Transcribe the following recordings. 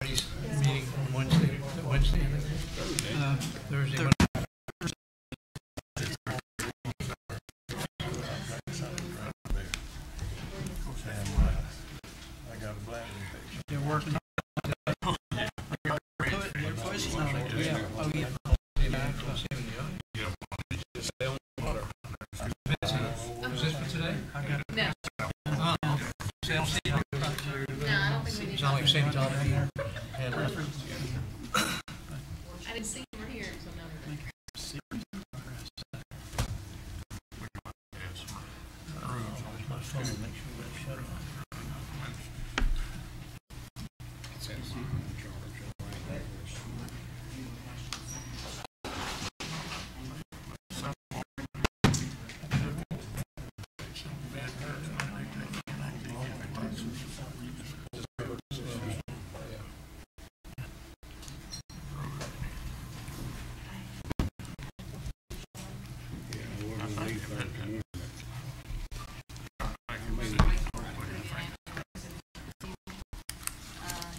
meeting on Wednesday, I think. Thursday. Monday. I got a bladder infection. You're working. Was this for today? No. Oh, okay. So I don't see No, I don't think we need it's not like same time. I didn't see him here, so no. My phone, make sure we shut off.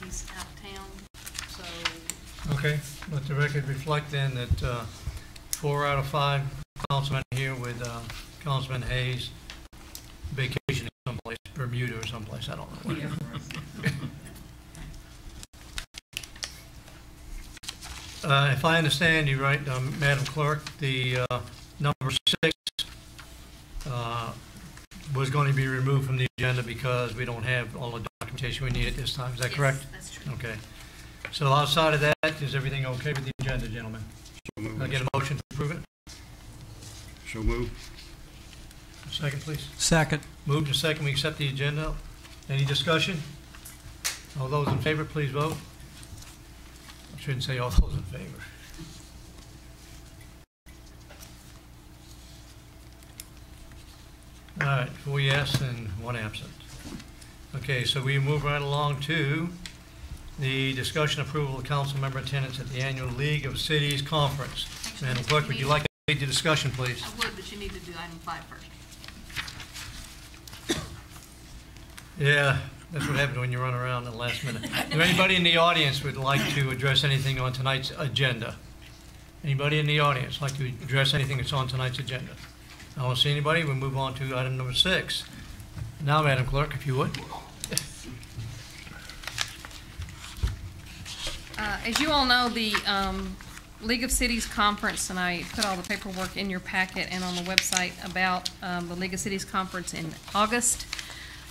He's out of town, so Okay, let the record reflect then that 4 out of 5 councilmen here with Councilman Hayes vacationing someplace, Bermuda or someplace, I don't know where. If I understand you right, Madam Clerk, the number 6 was going to be removed from the agenda because we don't have all the documentation we need at this time. Is that correct? That's true. Okay. So outside of that, is everything okay with the agenda, gentlemen? Can I get a motion to approve it? So move. Second, please. Second. Moved and second, we accept the agenda. Any discussion? All those in favor, please vote. I shouldn't say all those in favor. All right, 4 yes and 1 absent. Okay, so we move right along to the discussion approval of council member attendance at the annual League of Cities Conference. Madam Clerk, would you like to lead the discussion, please? I would, but you need to do item 5 first. Yeah, that's what happens when you run around at the last minute. Is there anybody in the audience would like to address anything on tonight's agenda? Anybody in the audience like to address anything that's on tonight's agenda? I don't see anybody. We'll move on to item number 6. Now, Madam Clerk, if you would. As you all know, the League of Cities Conference, and I put all the paperwork in your packet and on the website about the League of Cities Conference in August.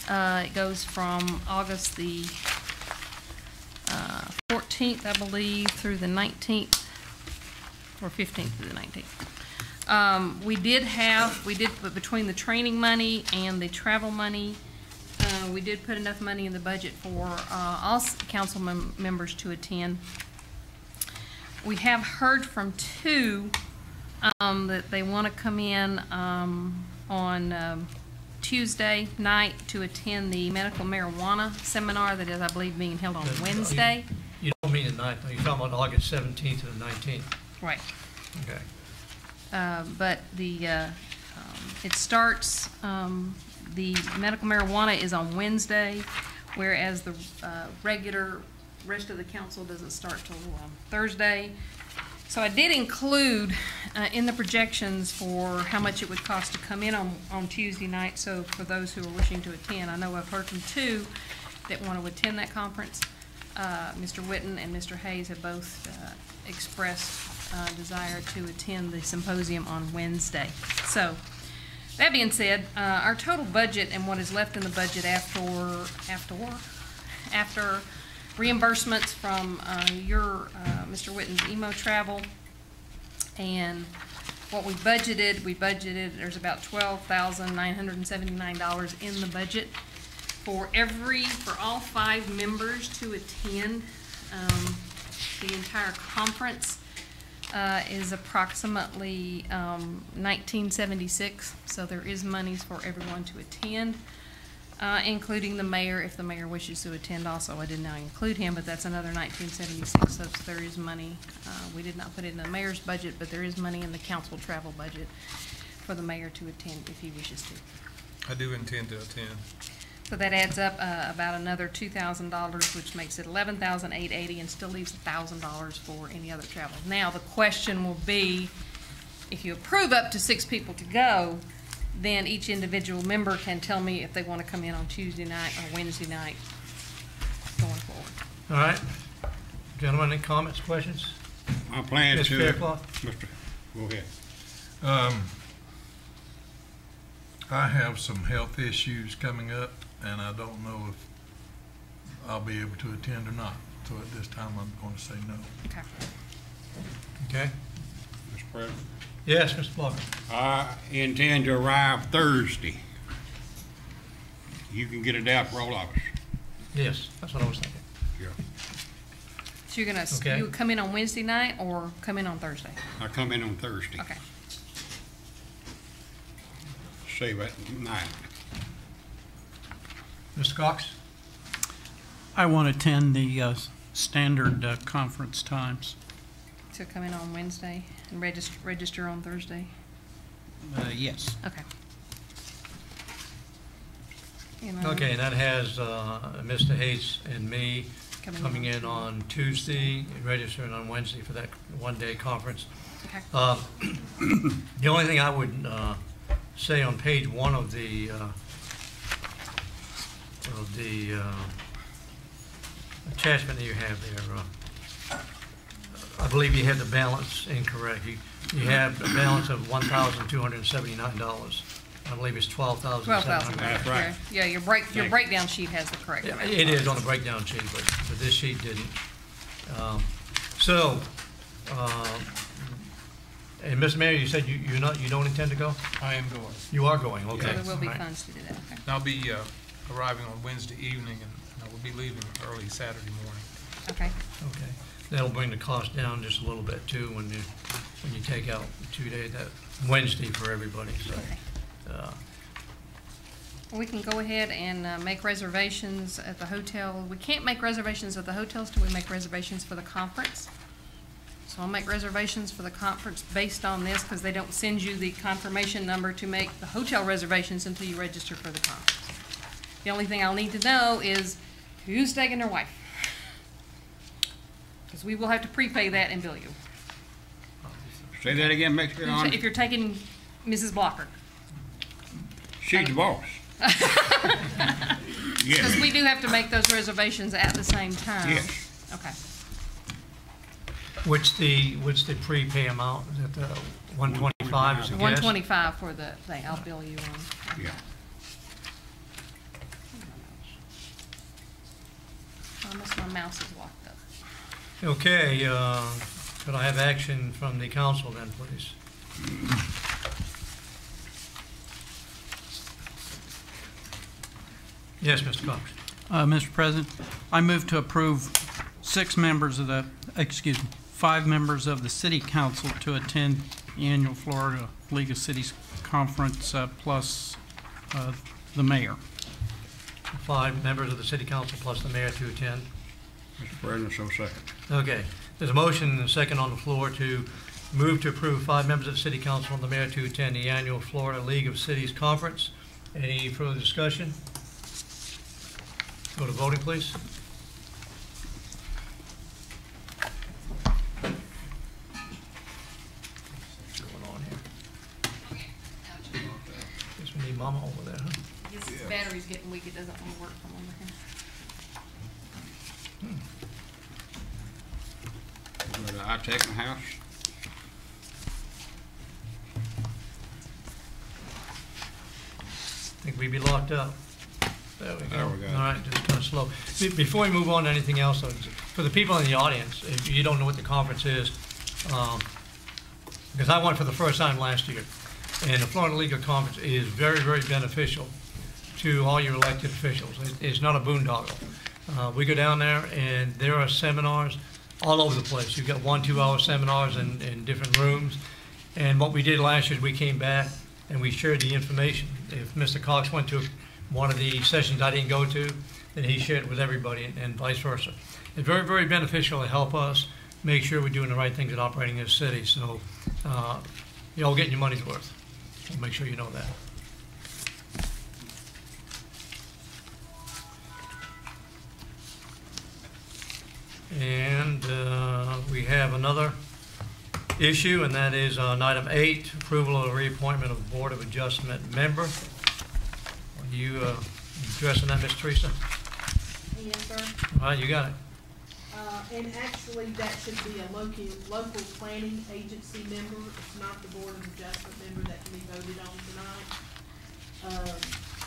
It goes from August the 14th, I believe, through the 19th, or 15th through the 19th. We did put between the training money and the travel money, we did put enough money in the budget for all council members to attend. We have heard from 2 that they want to come in on Tuesday night to attend the medical marijuana seminar that is, I believe, being held on Wednesday. You don't mean the 9th, no, you're talking about August 17th to the 19th. Right. Okay. But the it starts, the medical marijuana is on Wednesday, whereas the regular rest of the council doesn't start till Thursday. So I did include in the projections for how much it would cost to come in on Tuesday night. So for those who are wishing to attend, I know I've heard from 2 that want to attend that conference. Mr. Witten and Mr. Hayes have both expressed desire to attend the symposium on Wednesday. So that being said, our total budget and what is left in the budget after reimbursements from your Mr. Witten's emo travel and what we budgeted, there's about $12,979 in the budget for all 5 members to attend. The entire conference is approximately $1976, so there is monies for everyone to attend, including the mayor, if the mayor wishes to attend also. I did not include him, but that's another $1976, so there is money. We did not put it in the mayor's budget, but there is money in the council travel budget for the mayor to attend if he wishes to. I do intend to attend. So that adds up about another $2,000, which makes it $11,880, and still leaves $1,000 for any other travel. Now, the question will be, if you approve up to 6 people to go, then each individual member can tell me if they want to come in on Tuesday night or Wednesday night going forward. All right. Gentlemen, any comments, questions? I plan Ms. to. Fairclough? Mr. Go ahead. I have some health issues coming up, and I don't know if I'll be able to attend or not. So at this time, I'm going to say no. Okay. Okay. Mr. President. Yes, Mr. Blocker. I intend to arrive Thursday. You can get it out for all of us. Yes, that's what I was thinking. Yeah. So you're gonna, Okay. you come in on Wednesday night or come in on Thursday? I come in on Thursday. Okay. Save that night. Mr. Cox? I want to attend the standard conference times. So come in on Wednesday and register on Thursday? Yes. Okay. And, Okay, and that has Mr. Hates and me coming in Tuesday. on Tuesday, registering on Wednesday for that one-day conference. Okay. The only thing I would say on page 1 of the attachment that you have there, I believe you had the balance incorrect. You have a balance of $1,279. I believe it's $12,700. 12,000. That's right. Yeah, your breakdown sheet has the correct Yeah, amount. it is on the breakdown sheet, but this sheet didn't. And Mr. Mayor, you said you don't intend to go? I am going. You are going, So okay. there will be All right. funds to do that, okay. I'll be arriving on Wednesday evening, and I will be leaving early Saturday morning. Okay. Okay. That'll bring the cost down just a little bit too when you take out the 2 day, that Wednesday for everybody, so. Okay. We can go ahead and make reservations at the hotel. We can't make reservations at the hotels till we make reservations for the conference. So I'll make reservations for the conference based on this, because they don't send you the confirmation number to make the hotel reservations until you register for the conference. The only thing I'll need to know is who's taking their wife. Because we will have to prepay that and bill you. Say that again, make sure on. If you're taking Mrs. Blocker. She's the boss. Because Yes. we do have to make those reservations at the same time. Yes. Okay. What's the prepay amount? Is it the 125 as a guess? 125 for the thing, I'll bill you on. Yeah. Almost my mouse is locked up. Okay, could I have action from the council then, please? Yes, Mr. Cox. Mr. President, I move to approve 5 members of the City Council to attend the annual Florida League of Cities Conference, plus the mayor. 5 members of the city council plus the mayor to attend. Mr. President, so second. Okay, there's a motion and a second on the floor to move to approve 5 members of the city council and the mayor to attend the annual Florida League of Cities Conference. Any further discussion? Go to voting, please. What's going on here? Guess we need Mama over there, huh? His battery's getting weak, it doesn't want to work from over here. Go to I take my house. Think we'd be locked up. There we go. There we go. All right, just kind of slow. Before we move on to anything else, though, for the people in the audience, if you don't know what the conference is, because I went for the first time last year, and the Florida League of Conference is very, very beneficial to all your elected officials. It's not a boondoggle. We go down there, and there are seminars all over the place. You've got 1-2 hour seminars in different rooms. And what we did last year is we came back and we shared the information. If Mr. Cox went to one of the sessions I didn't go to, then he shared it with everybody and vice versa. It's very, very beneficial to help us make sure we're doing the right things in operating this city. So you're all getting your money's worth. We'll make sure you know that. And we have another issue, and that is on item 8, approval of the reappointment of Board of Adjustment member. Are you addressing that, Ms. Teresa? Yes, sir. All right, you got it. And actually, that should be a local planning agency member. It's not the Board of Adjustment member that can be voted on tonight.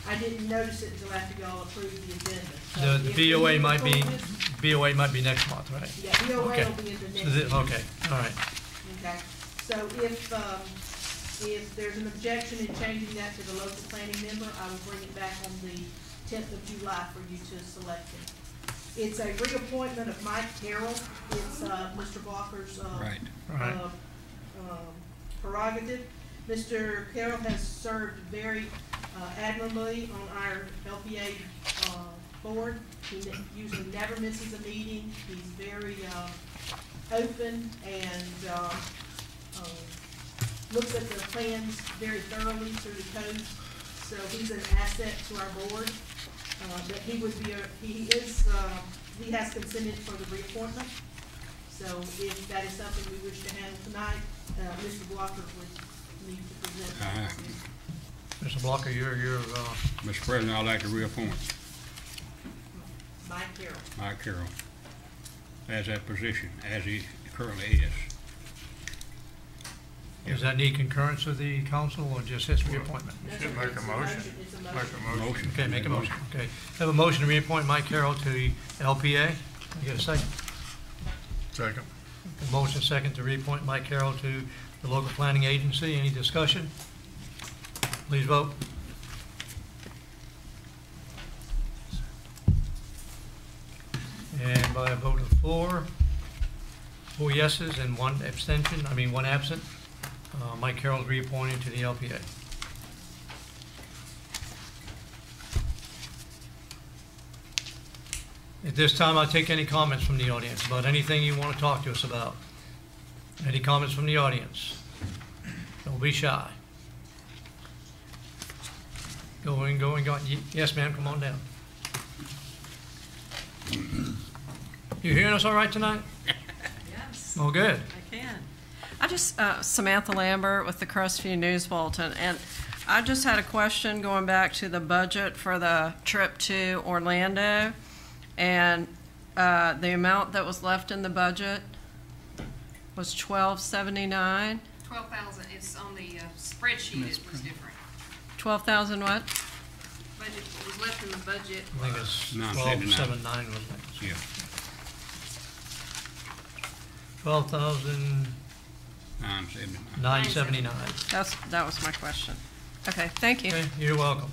I didn't notice it until after y'all approved the agenda. So The if we BOA move might be, forward- next month, right? Yeah, BOA Okay. will be at the next So thi- meeting. Okay, all right. Okay, so if there's an objection in changing that to the local planning member, I will bring it back on the 10th of July for you to select him. It's a reappointment of Mike Carroll. It's Mr. Walker's Right. Right. prerogative. Mr. Carroll has served very admirably on our LPA board. He usually never misses a meeting. He's very open and looks at the plans very thoroughly through the codes. So he's an asset to our board. But he would be, he has consented for the reappointment. So if that is something we wish to handle tonight, Mr. Walker would need to present that. Mr. Blocker, you're Mr. President, I'd like to reappoint Mike Carroll. Mike Carroll as that position, as he currently is. does that need concurrence of the council or just his reappointment? No, Should sir, make it's a motion. It's a Make motion. a motion. Motion. Okay, make a motion. Okay. Have a motion to reappoint Mike Carroll to the LPA. Can I get a second? Second. A motion second to reappoint Mike Carroll to the local planning agency. Any discussion? Please vote. And by a vote of 4 yeses and 1 abstention, one absent, Mike Carroll is reappointed to the LPA. At this time, I'll take any comments from the audience about anything you want to talk to us about. Any comments from the audience? Don't be shy. Going. Yes, ma'am, come on down. You hearing us all right tonight? Yes, Oh, good. I can. I just, Samantha Lambert with the Crestview News Bulletin, and I just had a question going back to the budget for the trip to Orlando, and the amount that was left in the budget was $12.79. 12,000, it's on the spreadsheet, it was different. 12,000 what? Budget, what was left in the budget. I think it's 979. 1279, wasn't it? Yeah. 12,979. 979. That was my question. Okay, thank you. Okay, you're welcome.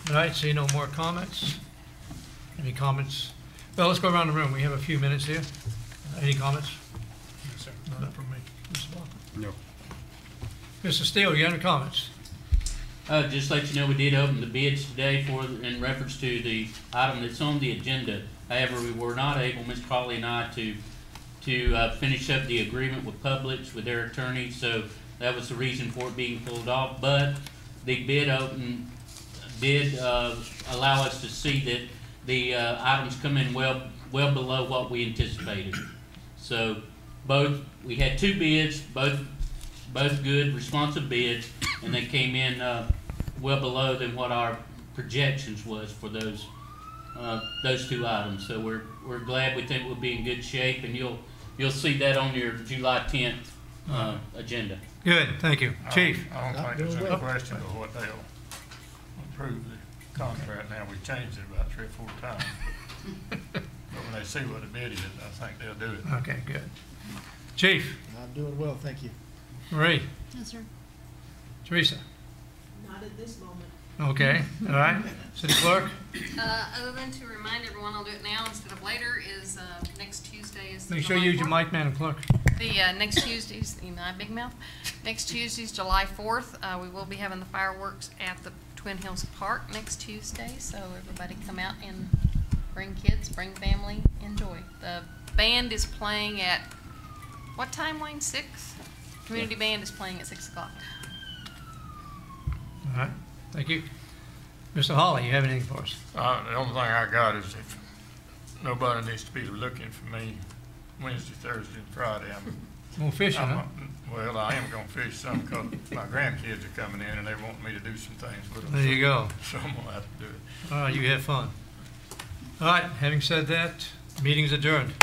All right, see no more comments? Any comments? Well, let's go around the room. We have a few minutes here. Any comments? Yes, sir. None from me. Mr. Walker? No. Mr. Steele, you have any comments? Just let you know, we did open the bids today in reference to the item that's on the agenda. However, we were not able, Mr. Hawley and I, to finish up the agreement with Publix, with their attorney, so that was the reason for it being pulled off. But the bid open did allow us to see that the items come in well below what we anticipated. So we had 2 bids, both good, responsive bids, and they came in well below than what our projections was for those 2 items. So we're glad. We think we'll be in good shape, and you'll see that on your July 10th agenda. Good, thank you. Chief? I don't think there's any question of what they'll approve the contract now. We changed it about 3 or 4 times. But when they see what the bid is, I think they'll do it. Okay, good. Chief? I'm doing well, thank you. Marie? Yes, sir. Teresa? Not at this moment. Okay, all right. City Clerk? Other than to remind everyone, I'll do it now instead of later, is next Tuesday is. Make sure you use your mic, Madam Clerk. The next Tuesday's, big mouth. Next Tuesday's July 4th. We will be having the fireworks at the Twin Hills Park next Tuesday, so everybody come out and bring kids, bring family, enjoy. The band is playing at, what time, Wayne? 6? Community band is playing at 6 o'clock. All right, thank you. Mr. Hawley, you have anything for us? The only thing I got is if nobody needs to be looking for me Wednesday, Thursday, and Friday. Going fishing, huh? Well, I am gonna fish some because my grandkids are coming in and they want me to do some things with them. There you go. So I'm gonna have to do it. All right, you have fun. All right, having said that, meeting's adjourned.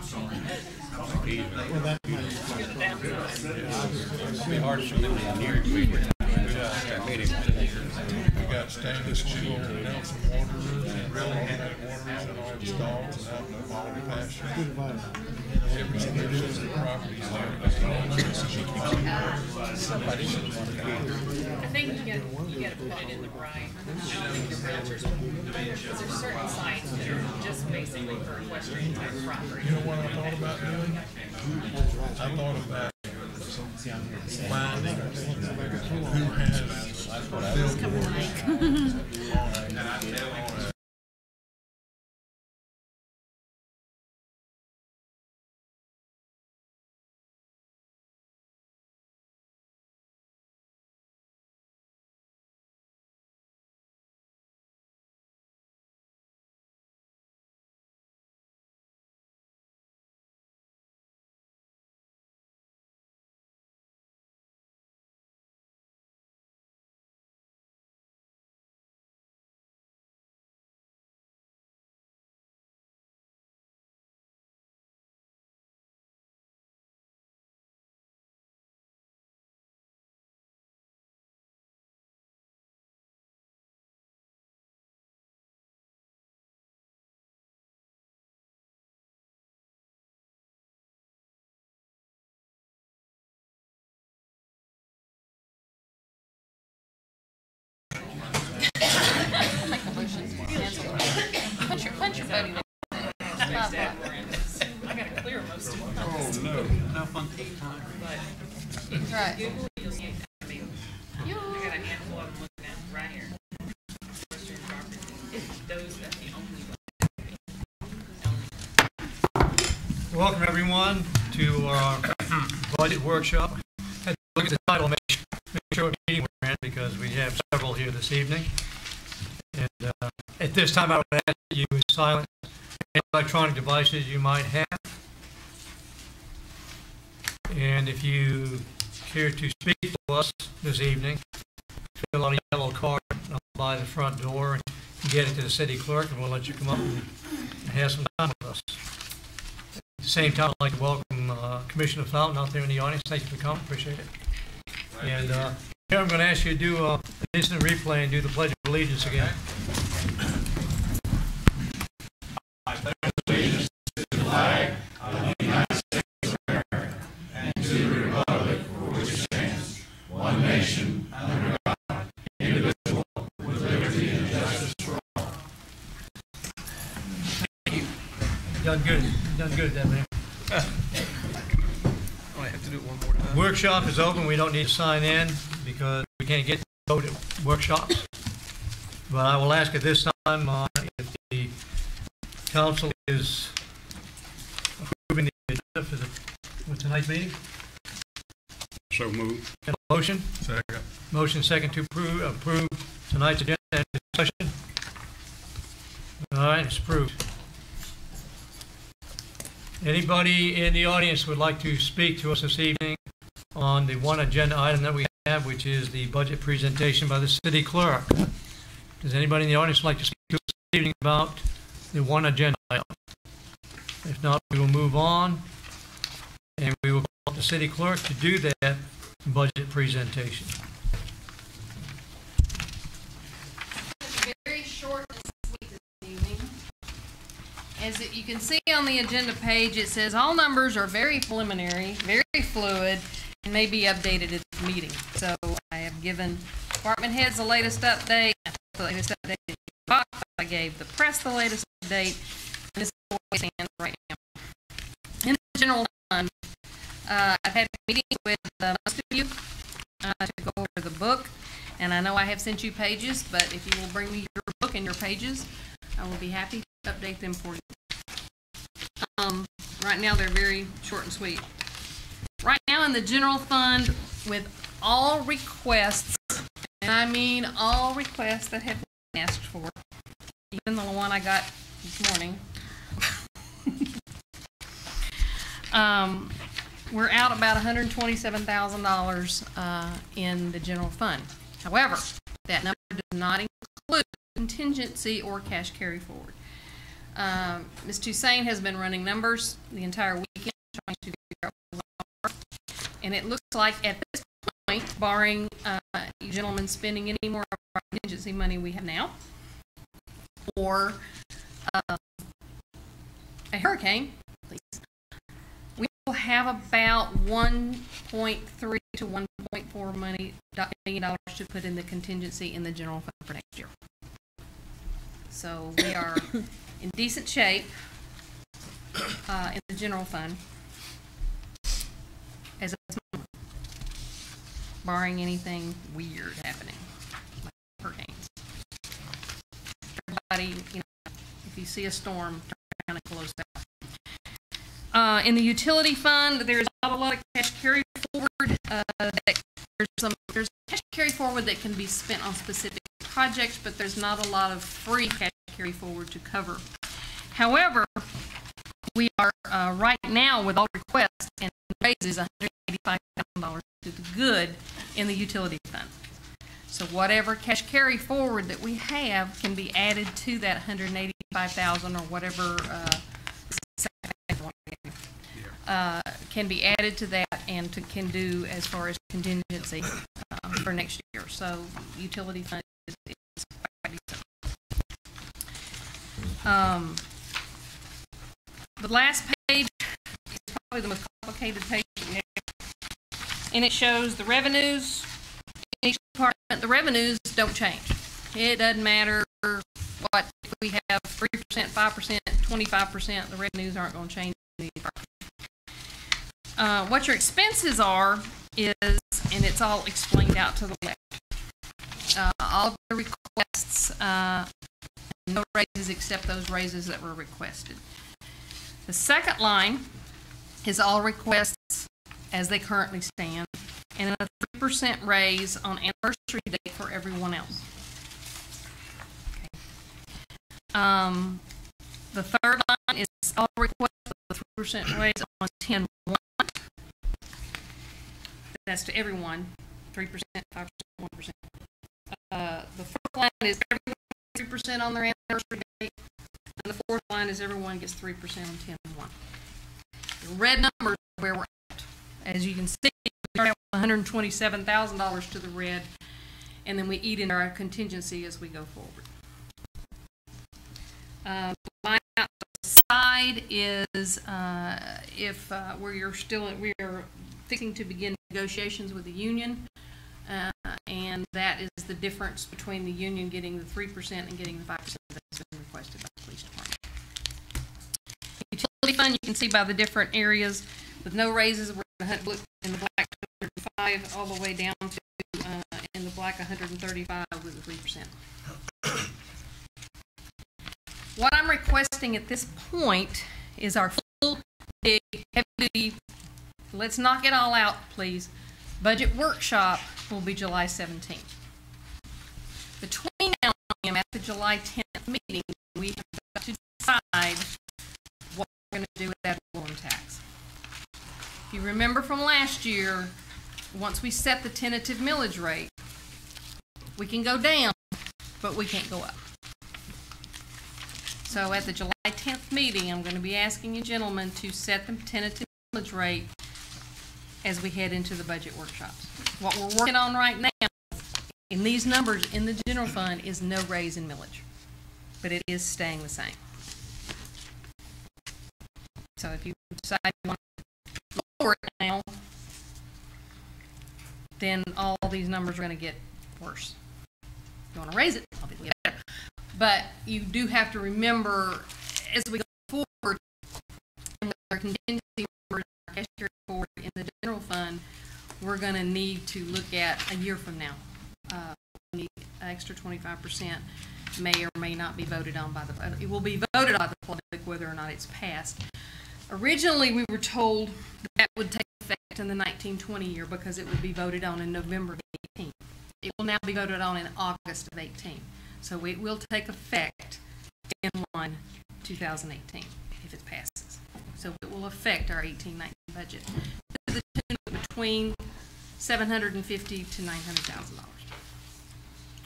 We got stainless steel Nelson waterers and real automatic waterers and all the stalls and out in the quality pasture. Every single piece of property is there. I think you gotta put it in the right, I don't think your realtors, because there's certain sites that are just basically for equestrian type property. You know what I thought about doing? I thought about finding who has billboards on Punch your buddy. I gotta clear most of them. Oh, no. No fun time. That's right. You'll see it. I mean, I got a handful of them looking at right here. Equestrian property. That's the only one. Welcome, everyone, to our budget workshop. Had to look at the title, make sure what meeting we're in, because we have several here this evening. And at this time, I would ask that you silence any electronic devices you might have. And if you care to speak to us this evening, fill out a yellow card by the front door and get it to the city clerk, and we'll let you come up and have some time with us. At the same time, I'd like to welcome Commissioner Fountain out there in the audience. Thank you for coming. Appreciate it. And here I'm going to ask you to do an instant replay and do the Pledge of Allegiance again. I pledge allegiance to the flag of the United States of America and to the republic for which it stands, one nation, under God, indivisible, with liberty and justice for all. Thank you. Done good. Done good, that man. I have to do it one more time. Workshop is open. We don't need to sign in because we can't get to vote at workshops. But I will ask at this time if the council is approving the agenda for tonight's meeting. So moved. Got a motion? Second. Motion second to approve tonight's agenda and discussion. All right, it's approved. Anybody in the audience would like to speak to us this evening on the one agenda item that we have, which is the budget presentation by the city clerk? Does anybody in the audience like to speak to us this evening about the one agenda item? If not, we will move on, and we will call the city clerk to do that budget presentation. Very short and sweet this evening. As you can see on the agenda page, it says all numbers are very preliminary, very fluid, and may be updated at the meeting. So I have given department heads the latest update. The latest update in the box. I gave the press the latest update. And this is where we stand right now. In the general fund, I've had meetings with most of you to go over the book. And I know I have sent you pages, but if you will bring me your book and your pages, I will be happy to update them for you. Right now, they're very short and sweet. Right now in the general fund, with all requests, and I mean all requests that have been asked for, even the one I got this morning, we're out about $127,000 in the general fund. However, that number does not include contingency or cash carry forward. Ms. Toussaint has been running numbers the entire weekend, trying to figure out what they are. And it looks like at this point, barring you gentlemen spending any more of our contingency money we have now, or a hurricane, please, we will have about 1.3 to 1.4 million dollars to put in the contingency in the general fund for next year. So we are in decent shape in the general fund, as of this moment, barring anything weird happening, like hurricanes. Everybody, you know, if you see a storm, turn around and close out. In the utility fund, there's not a lot of cash carry forward. There's cash carry forward that can be spent on specific projects, but there's not a lot of free cash carry forward to cover. However, we are right now with all requests and raises $185,000 to the good in the utility fund. So whatever cash carry forward that we have can be added to that $185,000 or whatever can be added to that and can do as far as contingency for next year. So utility fund is quite decent. The last page is probably the most complicated page that we have, and it shows the revenues in each department. The revenues don't change. It doesn't matter what, if we have 3%, 5%, 25%, the revenues aren't going to change in the department. What your expenses are is, and it's all explained out to the left. All of the requests, no raises except those raises that were requested. The second line is all requests as they currently stand, and a 3% raise on anniversary date for everyone else. Okay. The third line is all requests with a 3% raise on 10/1. That's to everyone, 3%, 5%, 1%. The fourth line is everyone gets 3% on their anniversary date, and the fourth line is everyone gets 3% on 10/1. The red numbers are where we're at. As you can see, we start out with $127,000 to the red, and then we eat into our contingency as we go forward. The line out the side is if we are fixing to begin negotiations with the union, and that is the difference between the union getting the 3% and getting the 5% that's been requested by the police department. Utility fund, you can see by the different areas with no raises, we're in the black 205 all the way down to in the black 135 with the 3%. What I'm requesting at this point is our full, big, heavy, let's knock it all out, please. Budget workshop will be July 17th. Between now and at the July 10th meeting, we have got to decide what we're going to do with that valorem tax. If you remember from last year, once we set the tentative millage rate, we can go down, but we can't go up. So at the July 10th meeting, I'm going to be asking you gentlemen to set the tentative millage rate as we head into the budget workshops. What we're working on right now in these numbers in the general fund is no raise in millage, but it is staying the same. So if you decide you want to lower it now, then all these numbers are going to get worse. If you want to raise it, obviously better. But you do have to remember as we go forward, and with our contingency our cash carry forward in the general fund, we're going to need to look at a year from now. We need an extra 25% may or may not be voted on by it will be voted by the public whether or not it's passed. Originally, we were told that would take effect in the 1920 year because it would be voted on in November of 18. It will now be voted on in August of 18. So it will take effect in 2018 if it passes. So it will affect our 18-19 budget to the tune of between $750,000 to $900,000.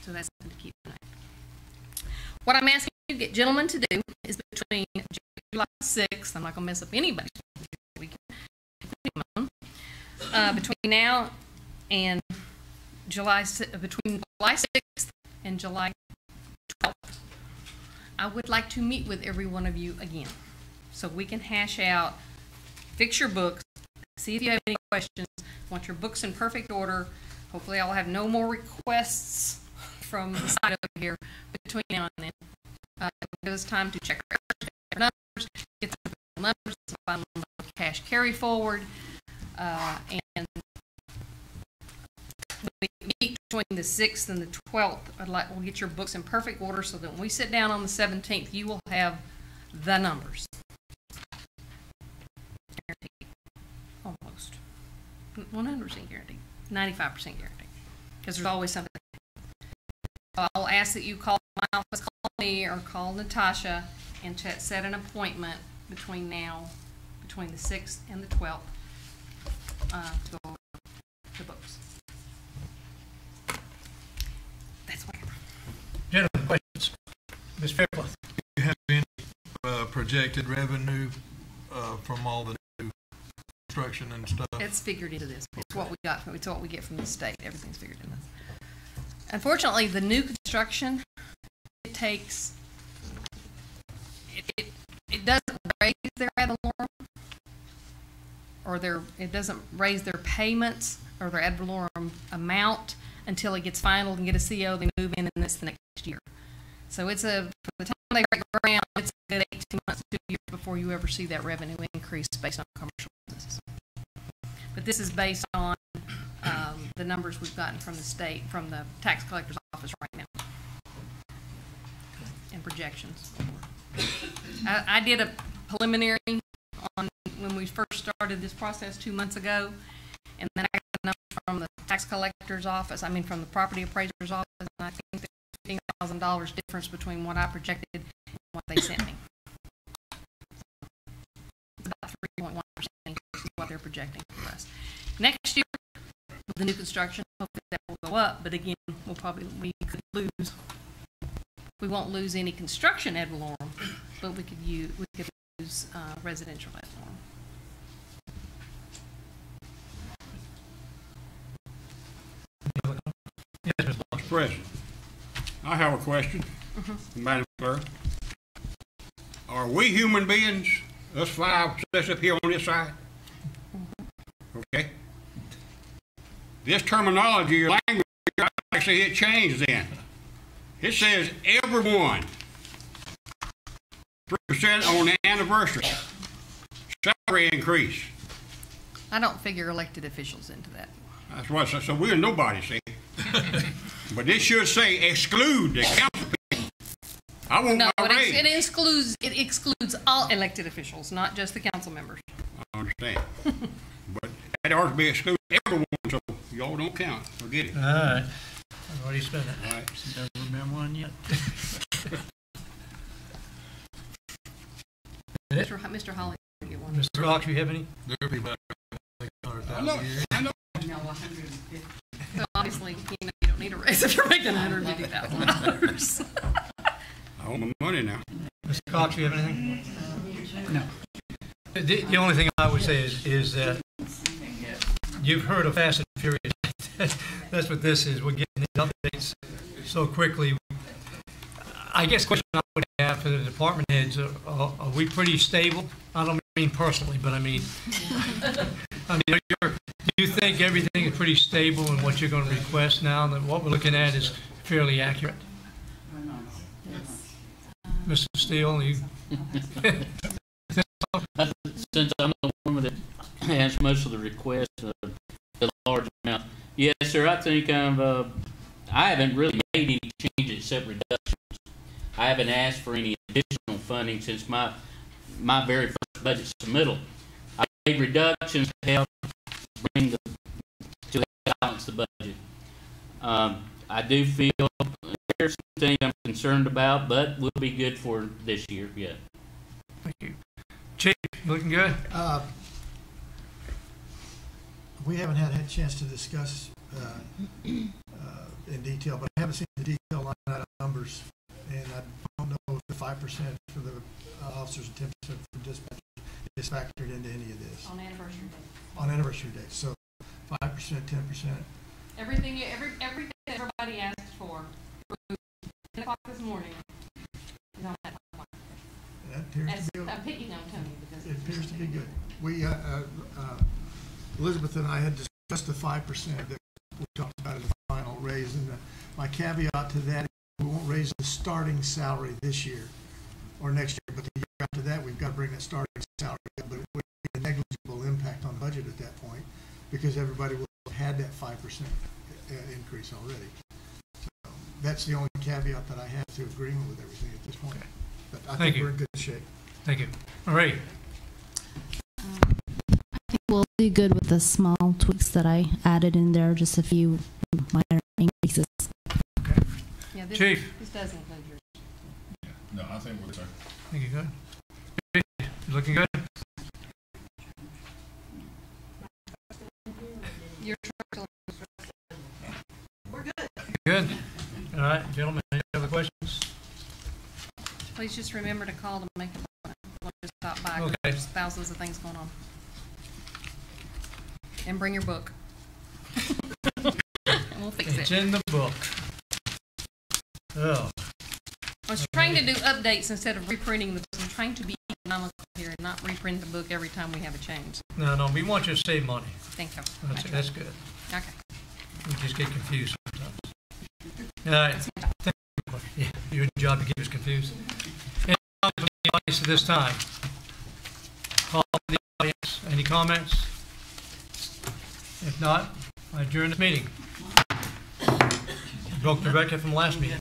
So that's something to keep in mind. What I'm asking you get gentlemen to do is between July 6th, I'm not gonna mess up anybody's weekend, between now and between July 6th and July 12th, I would like to meet with every one of you again, so we can hash out, fix your books, see if you have any questions, want your books in perfect order. Hopefully I'll have no more requests from the side over here between now and then. Give us time to check our numbers, get the numbers, final cash carry forward, and when we meet between the 6th and the 12th, we'll get your books in perfect order so that when we sit down on the 17th, you will have the numbers. Guaranteed. Almost. 100% guaranteed. 95% guaranteed. Because there's always something. I'll ask that you call my office, call me, or call Natasha and set an appointment between the 6th and the 12th to go over the books. That's what. Gentlemen, questions? Ms. Fairclough? Do you have any projected revenue from all the new construction and stuff? It's figured into this. It's what we got. It's what we get from the state. Everything's figured in this. Unfortunately, the new construction, it takes, it doesn't raise their ad valorem, or it doesn't raise their payments or their ad valorem amount until it gets final and get a CO. They move in, and that's the next year. So it's for the time they break ground, it's a good 18 months to 2 years before you ever see that revenue increase based on commercial businesses. But this is based on the numbers we've gotten from the state, from the tax collector's office right now, and projections. I did a preliminary on when we first started this process 2 months ago, and then I got the numbers from the tax collector's office, from the property appraiser's office, and I think there's $15,000 difference between what I projected and what they sent me. It's about 3.1% increase is what they're projecting for us. Next year, with the new construction, hopefully that will go up, but again, we could lose. We won't lose any construction ad valorem, but we could lose residential ad valorem. Yes, Mr. Mr. President, I have a question, Madam Clerk. Are we human beings, us five, us up here on this side? Okay. This terminology, your language, actually it changed then. It says everyone, 3% on the anniversary, salary increase. I don't figure elected officials into that. That's what, so we're nobody, see? But this should say exclude the council people. I want No, my raise. it excludes all elected officials, not just the council members. I understand. But that ought to be excluded everyone, so y'all don't count. Forget it. All right. I've already spent it. All right. Never been one yet. Mr. Holly, get one. Mr. Cox, you have any? There'll be about I know, 100,000 a year. I know. So obviously, you don't need a raise if you're making $150,000. I want my money now. Mr. Cox, you have anything? No. The only thing I would say is that you've heard of Fast and Furious. That's what this is. We're getting these updates so quickly. I guess the question I would have for the department heads, are we pretty stable? I don't mean personally, but do you think everything is pretty stable in what you're going to request now, that what we're looking at is fairly accurate? Mr. Steele, you? Since I'm the one that has most of the requests, the large amount. Yes, sir, I think I haven't really made any changes except reductions. I haven't asked for any additional funding since my very first budget submittal. I made reductions to help bring to balance the budget. I do feel there's some things I'm concerned about, but we'll be good for this year, yeah. Thank you. Chief, looking good? We haven't had a chance to discuss in detail, but I haven't seen the detail line item numbers, and I don't know if the 5% for the officers and 10% for dispatch is factored into any of this On anniversary day. on anniversary days. So 5%, 10%. Everything, everything that everybody asked for, through 10 o'clock this morning, is on that timeline. That appears As, to be, I'm picking on Tony because. it appears to be good. We, Elizabeth and I had discussed the 5% that we talked about in the final raise, and my caveat to that is we won't raise the starting salary this year or next year, but the year after that, we've got to bring that starting salary up, but it would be a negligible impact on budget at that point, because everybody will have had that 5% increase already. So that's the only caveat that I have to agreeing with everything at this point. But I Thank think you. we're in good shape. Thank you. All right. I think we'll do good with the small tweaks that I added in there, just a few minor increases. Yeah, this, Chief. this does include yours. No, I think we're, Think you good? You looking good? Your truck. Good. All right, gentlemen, any other questions? Please just remember to call to make a appointment. Just stop by. 'Cause Okay. There's thousands of things going on. And bring your book. And we'll fix It's it. in the book. Oh, I was trying to do updates instead of reprinting the book. I'm trying to be economical here and not reprint the book every time we have a change. no, we want you to save money. Thank you. That's good. Okay. We just get confused sometimes. All right. Thank you. Yeah, your job to keep us confused. Any comments from the audience at this time? Call the audience. Any comments? If not, I adjourn the meeting. Broke the record from last meeting.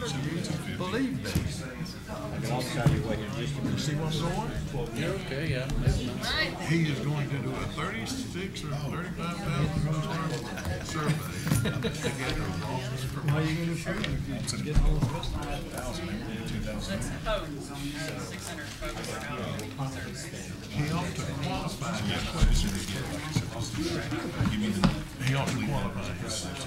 Believe me. You see where I'm going? You're okay, yeah. He is going to do a 36 or 35,000 survey to get the longest for How are you gonna prove it? Get all the rest of it. That's homes, 600 folks are out on service. He ought to qualify his question. He ought to qualify his participants.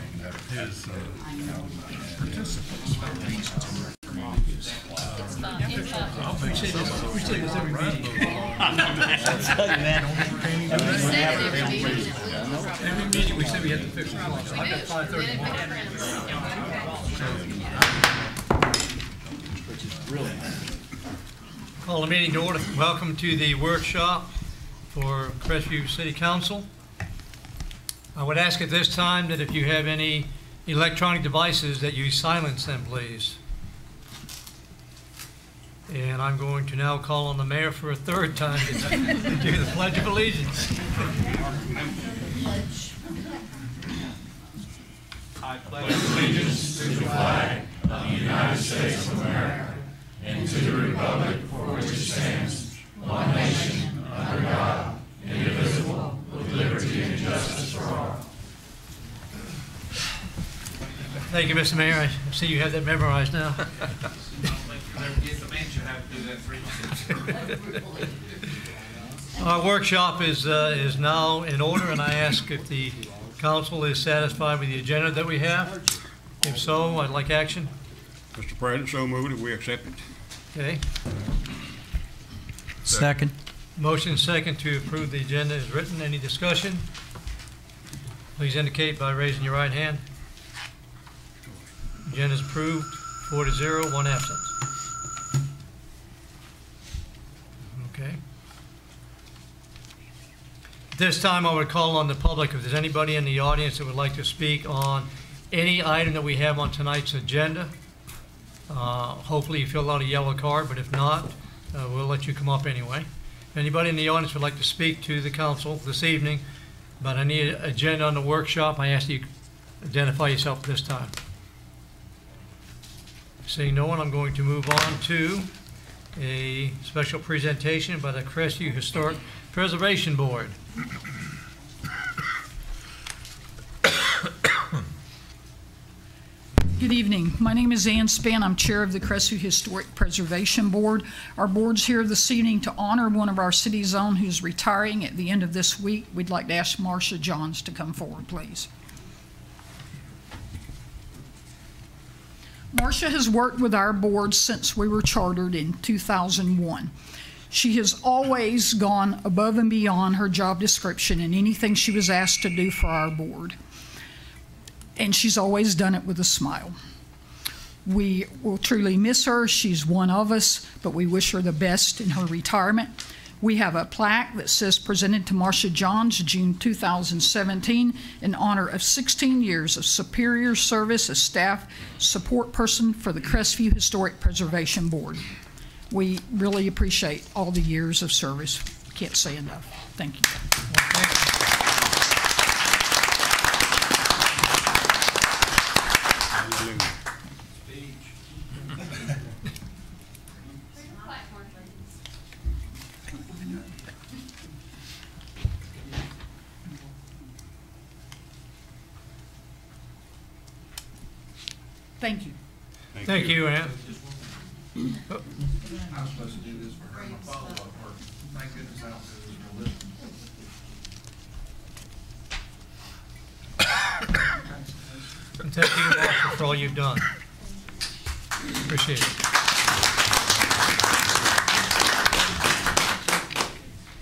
We say this every meeting. Every meeting we say we have to fix the clock. I've got 5:30 tomorrow. Call the meeting to order. Welcome to the workshop for Crestview City Council. I would ask at this time that if you have any electronic devices that you silence them, please. And I'm going to now call on the mayor for a third time to do the Pledge of Allegiance. I pledge allegiance to the flag of the United States of America and to the republic for which it stands, one nation, under God, indivisible, with liberty and justice for all. Thank you, Mr. Mayor. I see you have that memorized now. Our workshop is now in order, and I ask if the council is satisfied with the agenda that we have. If so, I'd like action. Mr. President, so moved that we accept it. Okay. Second. Motion second to approve the agenda is written. Any discussion? Please indicate by raising your right hand. Agenda is approved, 4-0, 1 absent. Okay. At this time, I would call on the public, if there's anybody in the audience that would like to speak on any item that we have on tonight's agenda. Hopefully you filled out a yellow card, but if not, we'll let you come up anyway. If anybody in the audience would like to speak to the council this evening about any agenda on the workshop, I ask you to identify yourself this time. Seeing no one, I'm going to move on to a special presentation by the Crestview Historic Preservation Board. Good evening. My name is Ann Spann. I'm chair of the Crestview Historic Preservation Board. Our board's here this evening to honor one of our city's own who's retiring at the end of this week. We'd like to ask Marcia Johns to come forward, please. Marcia has worked with our board since we were chartered in 2001. She has always gone above and beyond her job description in anything she was asked to do for our board. And she's always done it with a smile. We will truly miss her. She's one of us, but we wish her the best in her retirement. We have a plaque that says presented to Marcia Johns, June 2017, in honor of 16 years of superior service as staff support person for the Crestview Historic Preservation Board. We really appreciate all the years of service. Can't say enough. Thank you. Thank you. Thank you, Ann. I was supposed to do this for her, my follow-up work. Thank goodness I don't do this for a living. And thank you, Marcia, for all you've done. Appreciate it.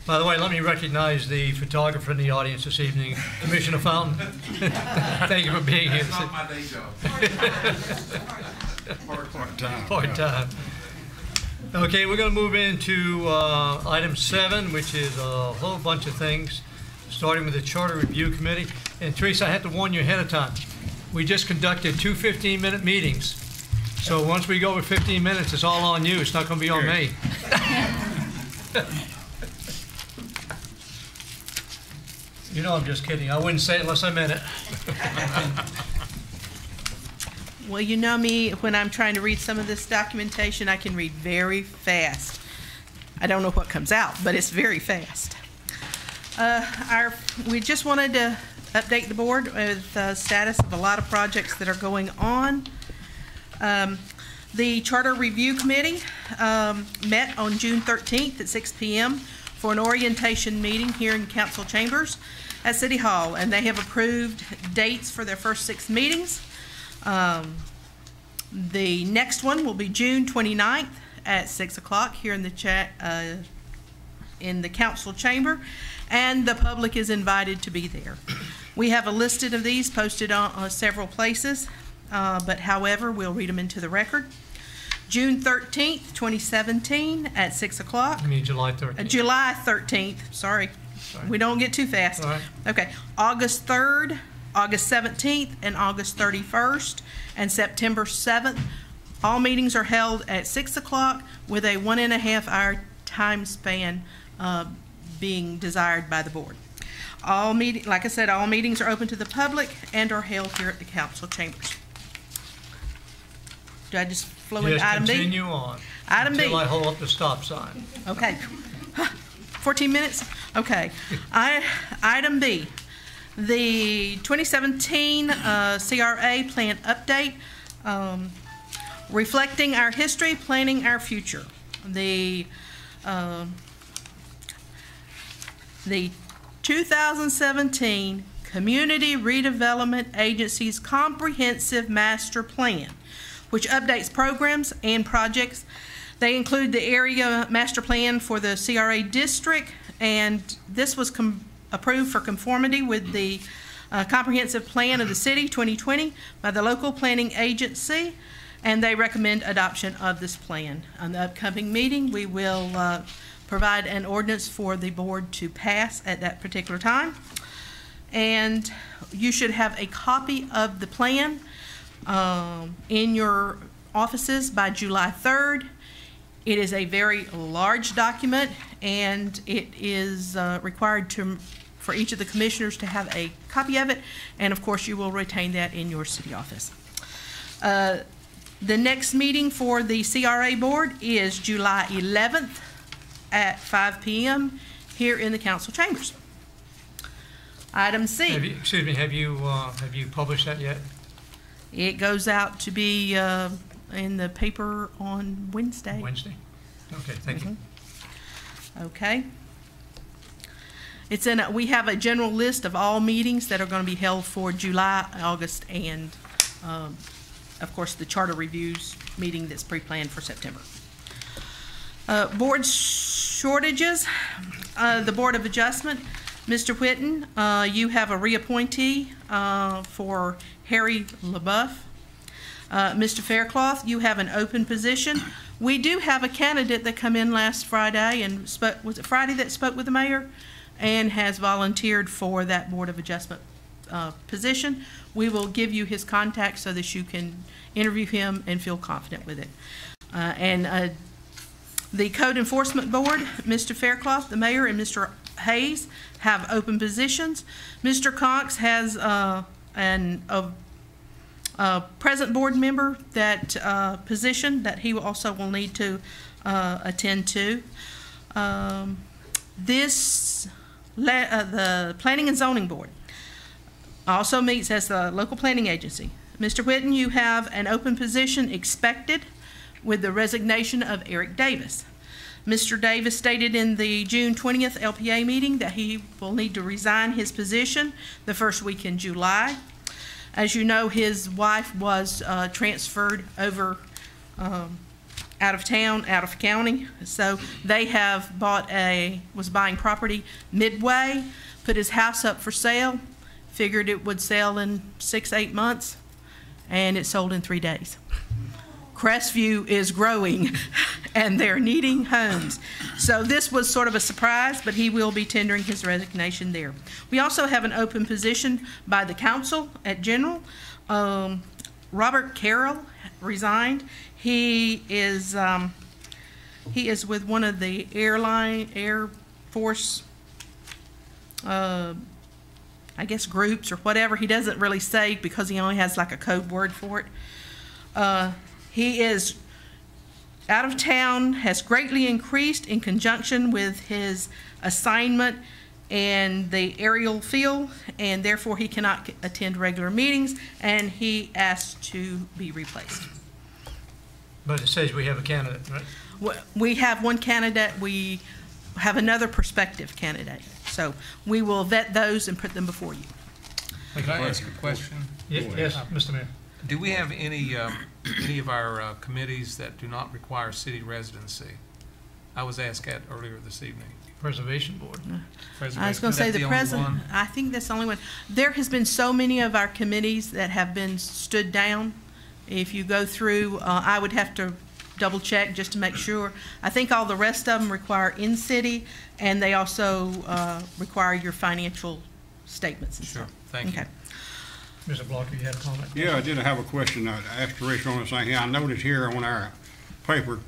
By the way, let me recognize the photographer in the audience this evening, Commissioner Fountain. Thank you for being here. That's not my day job. Part-time. Part-time. Okay, we're going to move into item 7, which is a whole bunch of things, starting with the Charter Review Committee. And Teresa, I have to warn you ahead of time. We just conducted 2 15-minute meetings. So once we go over 15 minutes, it's all on you. It's not going to be on me. You know I'm just kidding. I wouldn't say it unless I meant it. Well, you know me, when I'm trying to read some of this documentation, I can read very fast. I don't know what comes out, but it's very fast. We just wanted to update the board with the status of a lot of projects that are going on. The Charter Review Committee met on June 13th at 6 p.m. for an orientation meeting here in council chambers at City Hall, and they have approved dates for their first 6 meetings. The next one will be June 29th at 6 o'clock here in the council chamber, and the public is invited to be there. We have a list of these posted on several places, but however, we'll read them into the record. June 13th, 2017 at 6 o'clock. You mean July 13th? July 13th, sorry. We don't get too fast. All right. Okay, August 3rd, August 17th, and August 31st, and September 7th. All meetings are held at 6 o'clock with a 1.5 hour time span being desired by the board. Like I said, all meetings are open to the public and are held here at the council chambers. Do I just flow into item B? Yes, continue on. Item B. Until I hold up the stop sign. Okay. 14 minutes? Okay. Item B, the 2017 CRA plan update, reflecting our history, planning our future. The 2017 Community Redevelopment Agency's Comprehensive Master Plan, which updates programs and projects. They include the area master plan for the CRA district, and this was approved for conformity with the comprehensive plan of the city 2020 by the local planning agency, and they recommend adoption of this plan. On the upcoming meeting, we will provide an ordinance for the board to pass at that particular time. And you should have a copy of the plan in your offices by July 3rd. It is a very large document, and it is required for each of the commissioners to have a copy of it, and of course you will retain that in your city office. The next meeting for the CRA board is July 11th at 5 p.m. here in the council chambers. Item C. Have you published that yet? It goes out to be in the paper on Wednesday. Wednesday? Okay, thank you. Okay. We have a general list of all meetings that are going to be held for July, August, and of course the charter reviews meeting that's pre-planned for September. Board shortages. The Board of Adjustment. Mr. Whitten, you have a reappointee for Harry LaBeouf. Mr. Faircloth, you have an open position. We do have a candidate that come in last Friday and was it Friday that spoke with the mayor and has volunteered for that Board of Adjustment position. We will give you his contact so that you can interview him and feel confident with it. The Code Enforcement Board, Mr. Faircloth, the mayor, and Mr. Hayes have open positions. Mr. Cox has a present board member that position that he also will need to attend to. The Planning and Zoning Board also meets as the local planning agency. Mr. Whitten, you have an open position expected with the resignation of Eric Davis. Mr. Davis stated in the June 20th LPA meeting that he will need to resign his position the first week in July. As you know, his wife was transferred over out of town, out of county. So they have was buying property midway, put his house up for sale, figured it would sell in 6-8 months, and it sold in 3 days. Crestview is growing and they're needing homes. So this was sort of a surprise, but he will be tendering his resignation there. We also have an open position by the council at general. Robert Carroll resigned. He is with one of the Air Force, I guess, groups or whatever. He doesn't really say because he only has like a code word for it. He is out of town, has greatly increased in conjunction with his assignment in the aerial field, and therefore he cannot attend regular meetings, and he asked to be replaced. But it says we have a candidate, right? We have one candidate, we have another prospective candidate. So we will vet those and put them before you. Can I ask a question? Yes, Mr. Mayor. Do we have any of our committees that do not require city residency? I was asked that earlier this evening. Preservation Board. I was going to say the president, I think that's the only one. There has been so many of our committees that have been stood down. If you go through, I would have to double check just to make sure. I think all the rest of them require in-city, and they also require your financial statements and stuff. Thank you. Okay. Mr. Blocker, you had a comment? Yeah, I did have a question. I asked Teresa on this thing here. I noticed here on our paper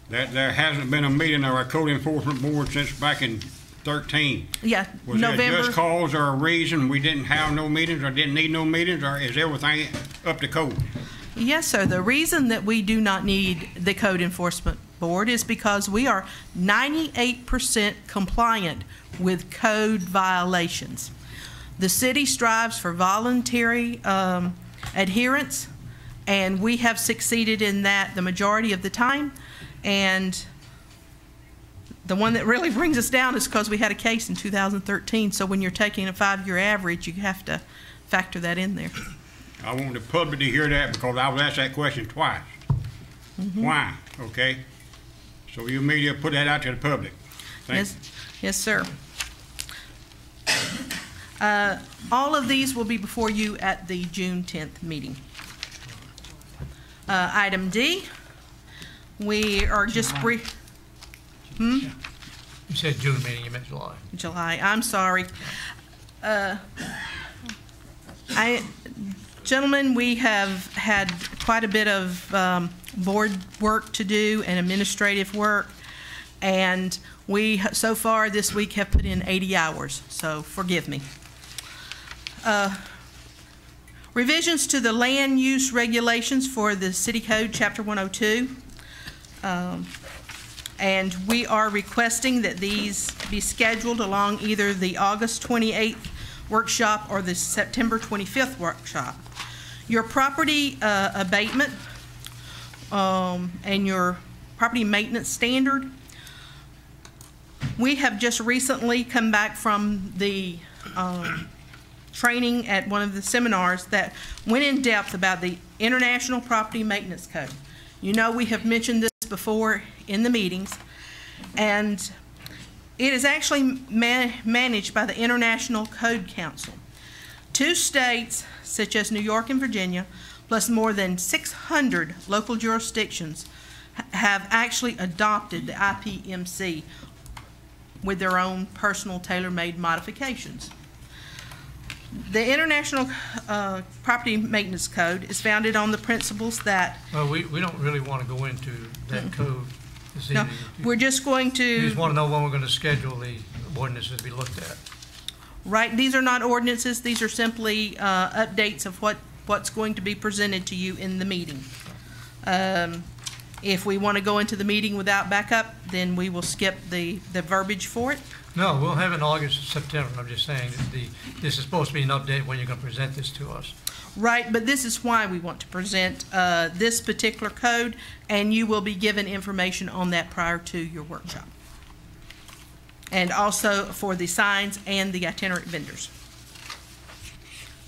that there hasn't been a meeting of our code enforcement board since back in 13. Yeah, Was that November. just cause or a reason we didn't have no meetings or didn't need no meetings, or is everything up to code? Yes, sir. The reason that we do not need the code enforcement board is because we are 98% compliant with code violations. The city strives for voluntary adherence, and we have succeeded in that the majority of the time. And the one that really brings us down is because we had a case in 2013. So when you're taking a 5-year average, you have to factor that in there. I want the public to hear that because I was asked that question twice. Why? Okay? So your media put that out to the public. Thank you. Yes, sir. All of these will be before you at the June 10th meeting. Item D, we are just brief. You said June meeting, you meant July. July, I'm sorry. Gentlemen, we have had quite a bit of board work to do and administrative work, and we, so far this week, have put in 80 hours, so forgive me. Revisions to the land use regulations for the City Code, Chapter 102. And we are requesting that these be scheduled along either the August 28th workshop or the September 25th workshop. Your property abatement and your property maintenance standard, we have just recently come back from the training at one of the seminars that went in depth about the International Property Maintenance Code. You know, we have mentioned this before in the meetings, and it is actually managed by the International Code Council. 2 states, such as New York and Virginia, plus more than 600 local jurisdictions, have actually adopted the IPMC with their own personal tailor-made modifications. The International Property Maintenance Code is founded on the principles that... Well, we don't really want to go into that code this evening. No, we're just going to... We just want to know when we're going to schedule the ordinances to be looked at. Right, these are not ordinances, these are simply updates of what's going to be presented to you in the meeting. If we want to go into the meeting without backup, then we will skip the verbiage for it. No, we'll have it in August or September. I'm just saying that this is supposed to be an update when you're going to present this to us. Right, but this is why we want to present this particular code, and you will be given information on that prior to your workshop. And also for the signs and the itinerant vendors.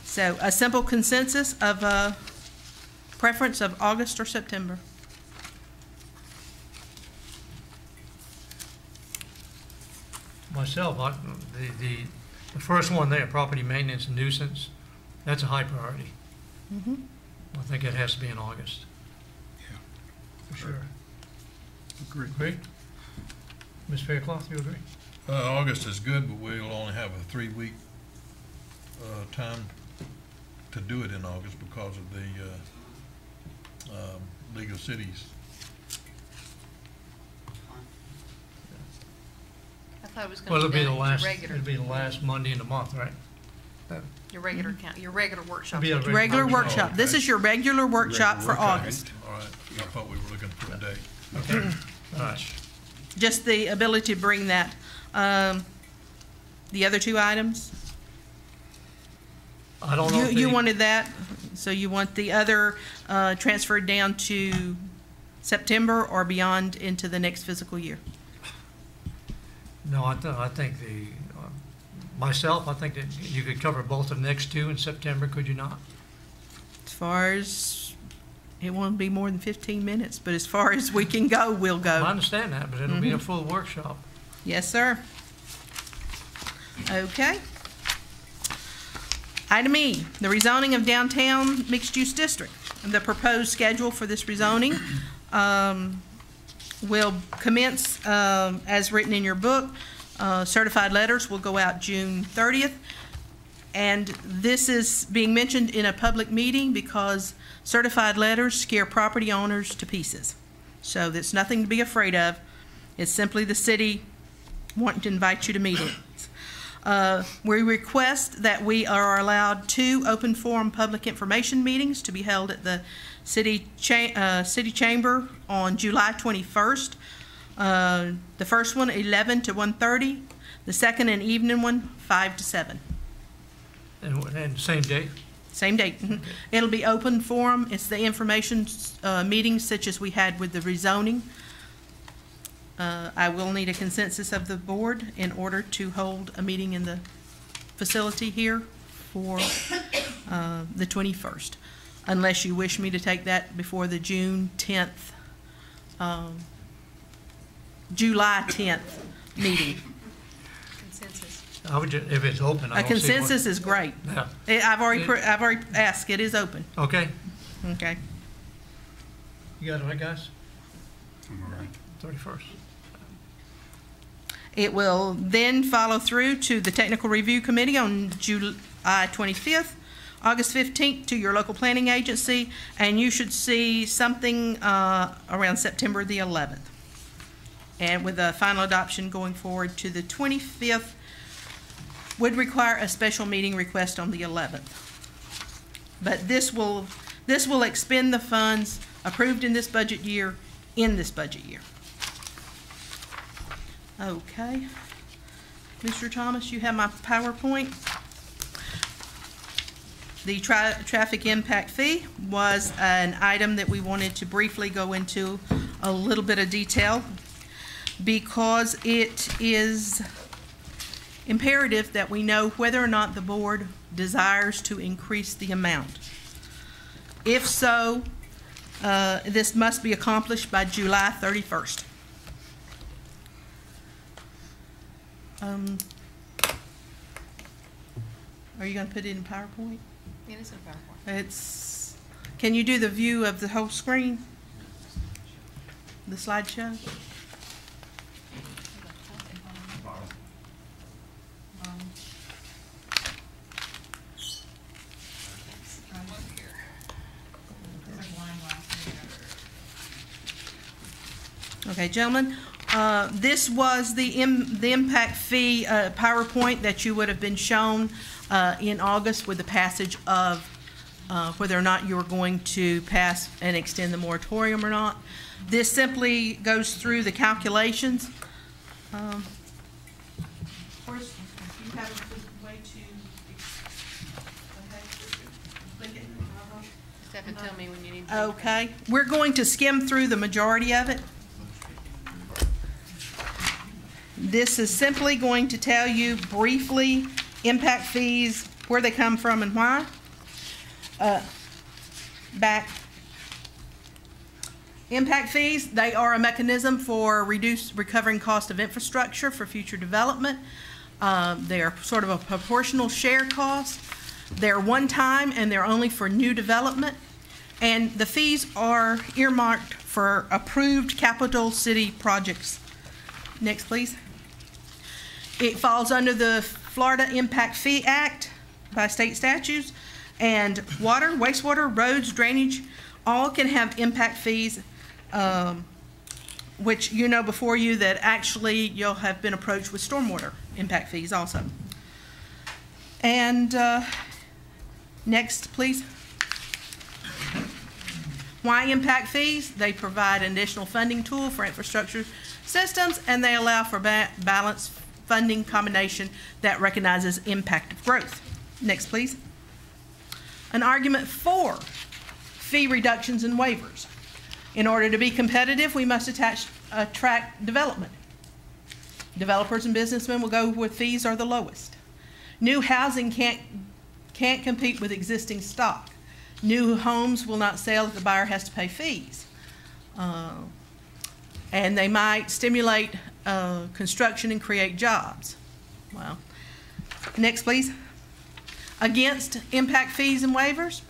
So a simple consensus of a preference of August or September. Myself, the first one there, property maintenance and nuisance, that's a high priority. I think it has to be in August. Yeah. For sure. Agree. Ms. Faircloth, you agree? August is good, but we'll only have a 3-week time to do it in August because of the League of Cities. I thought it was Well, going to it'll be be done at your regular. it'll be the last Monday in the month, right? Your regular your regular workshop. Be a Regular workshop. workshop. This is your regular workshop for workshop. August. All right, I thought we were looking for a date. Okay, all right. Just the ability to bring that. The other two items? I don't know if You the- wanted that, so you want the other transferred down to September or beyond into the next fiscal year? No, I think myself, I think that you could cover both of the next two in September, could you not? As far as, it won't be more than 15 minutes, but as far as we can go, we'll I go. understand that, but it'll be a full workshop. Yes, sir. Okay. Item E, the rezoning of downtown mixed-use district. The proposed schedule for this rezoning will commence as written in your book. Certified letters will go out June 30th. And this is being mentioned in a public meeting because certified letters scare property owners to pieces. So there's nothing to be afraid of. It's simply the city wanting to invite you to meetings. We request that we are allowed 2 open forum public information meetings to be held at the city chamber on July 21st. The first one 11 to 1:30. The second and evening one 5 to 7. And same date? Same date. Mhm. It'll be open forum. It's the information meetings such as we had with the rezoning. I will need a consensus of the board in order to hold a meeting in the facility here for the 21st, unless you wish me to take that before the July 10th meeting. Consensus. I would if it's open, I A don't see what- consensus is great. Yeah. I've already asked. It is open. Okay, Okay. you got it right, guys? I'm all right. 31st. It will then follow through to the Technical Review Committee on July 25th, August 15th to your local planning agency, and you should see something around September the 11th. And with a final adoption going forward to the 25th, would require a special meeting request on the 11th. But this will expend the funds approved in this budget year in this budget year. Okay. Mr. Thomas, you have my PowerPoint. The traffic impact fee was an item that we wanted to briefly go into a little bit of detail because it is imperative that we know whether or not the board desires to increase the amount. If so, this must be accomplished by July 31st. Are you going to put it in PowerPoint? It is in PowerPoint. Can you do the view of the whole screen? The slideshow? Okay, gentlemen, this was the impact fee PowerPoint that you would have been shown in August with the passage of whether or not you were going to pass and extend the moratorium or not. This simply goes through the calculations. Of course, you have a way to, Just have to tell me when you need. okay, we're going to skim through the majority of it. This is simply going to tell you briefly impact fees, where they come from and why. Impact fees, they are a mechanism for recovering cost of infrastructure for future development. They are sort of a proportional share cost. They're one time and they're only for new development. And the fees are earmarked for approved capital city projects. Next, please. It falls under the Florida Impact Fee Act by state statutes, and water, wastewater, roads, drainage, all can have impact fees, which you know before you that actually you'll have been approached with stormwater impact fees also. And next, please. Why impact fees? They provide an additional funding tool for infrastructure systems, and they allow for balanced funding combination that recognizes impact of growth. Next, please. An argument for fee reductions and waivers. In order to be competitive, we must attract development. Developers and businessmen will go where fees are the lowest. New housing can't compete with existing stock. New homes will not sell if the buyer has to pay fees. And they might stimulate construction and create jobs. Well, next, please. Against impact fees and waivers.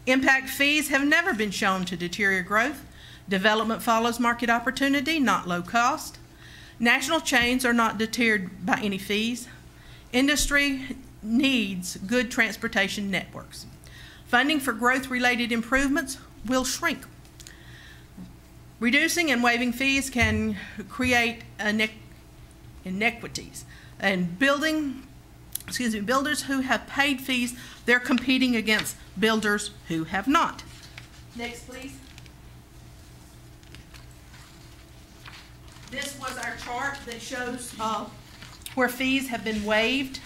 Impact fees have never been shown to deteriorate growth. Development follows market opportunity, not low cost. National chains are not deterred by any fees. Industry needs good transportation networks. Funding for growth-related improvements will shrink. Reducing and waiving fees can create inequities. And builders who have paid fees, they're competing against builders who have not. Next, please. This was our chart that shows where fees have been waived.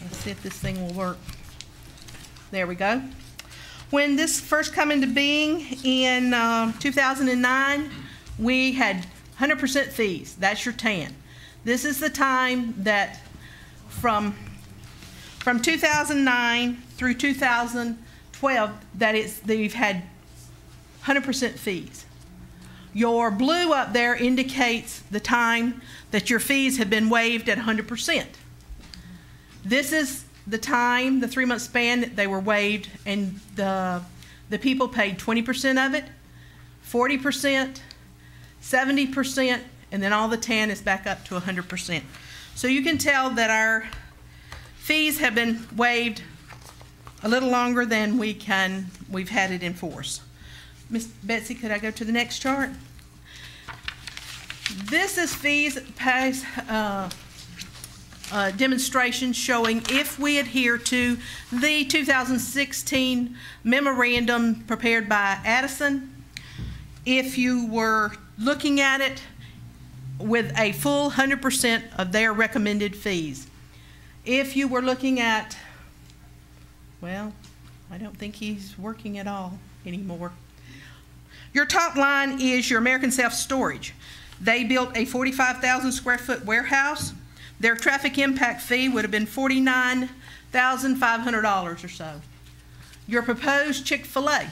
Let's see if this thing will work. There we go. When this first came into being in 2009, we had 100% fees. That's your TAN. This is the time that from 2009 through 2012 that they've had 100% fees. Your blue up there indicates the time that your fees have been waived at 100%. This is the time, the 3-month span that they were waived, and the people paid 20% of it, 40%, 70%, and then all the TAN is back up to 100%. So you can tell that our fees have been waived a little longer than we've had it in force. Miss Betsy, could I go to the next chart? This is fees past demonstration showing if we adhere to the 2016 memorandum prepared by Addison. If you were looking at it with a full 100% of their recommended fees. If you were looking at, well, I don't think he's working at all anymore. Your top line is your American Self-Storage. They built a 45,000 square foot warehouse. Their traffic impact fee would have been $49,500 or so. Your proposed Chick-fil-A,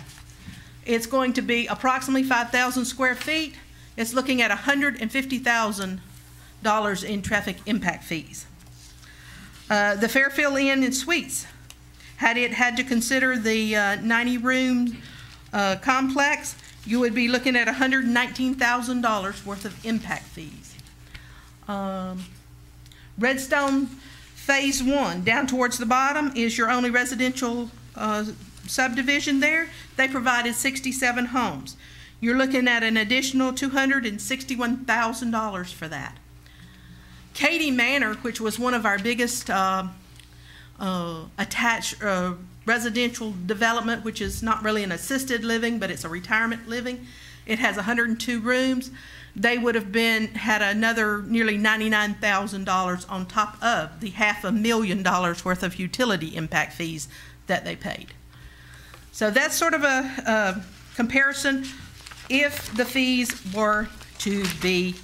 it's going to be approximately 5,000 square feet. It's looking at $150,000 in traffic impact fees. The Fairfield Inn and Suites, had it had to consider the 90-room complex, you would be looking at $119,000 worth of impact fees. Redstone Phase 1, down towards the bottom, is your only residential subdivision there. They provided 67 homes. You're looking at an additional $261,000 for that. Katy Manor, which was one of our biggest attached residential development, which is not really an assisted living, but it's a retirement living. It has 102 rooms. They would have had another nearly $99,000 on top of the $500,000 worth of utility impact fees that they paid. So that's sort of a comparison if the fees were to be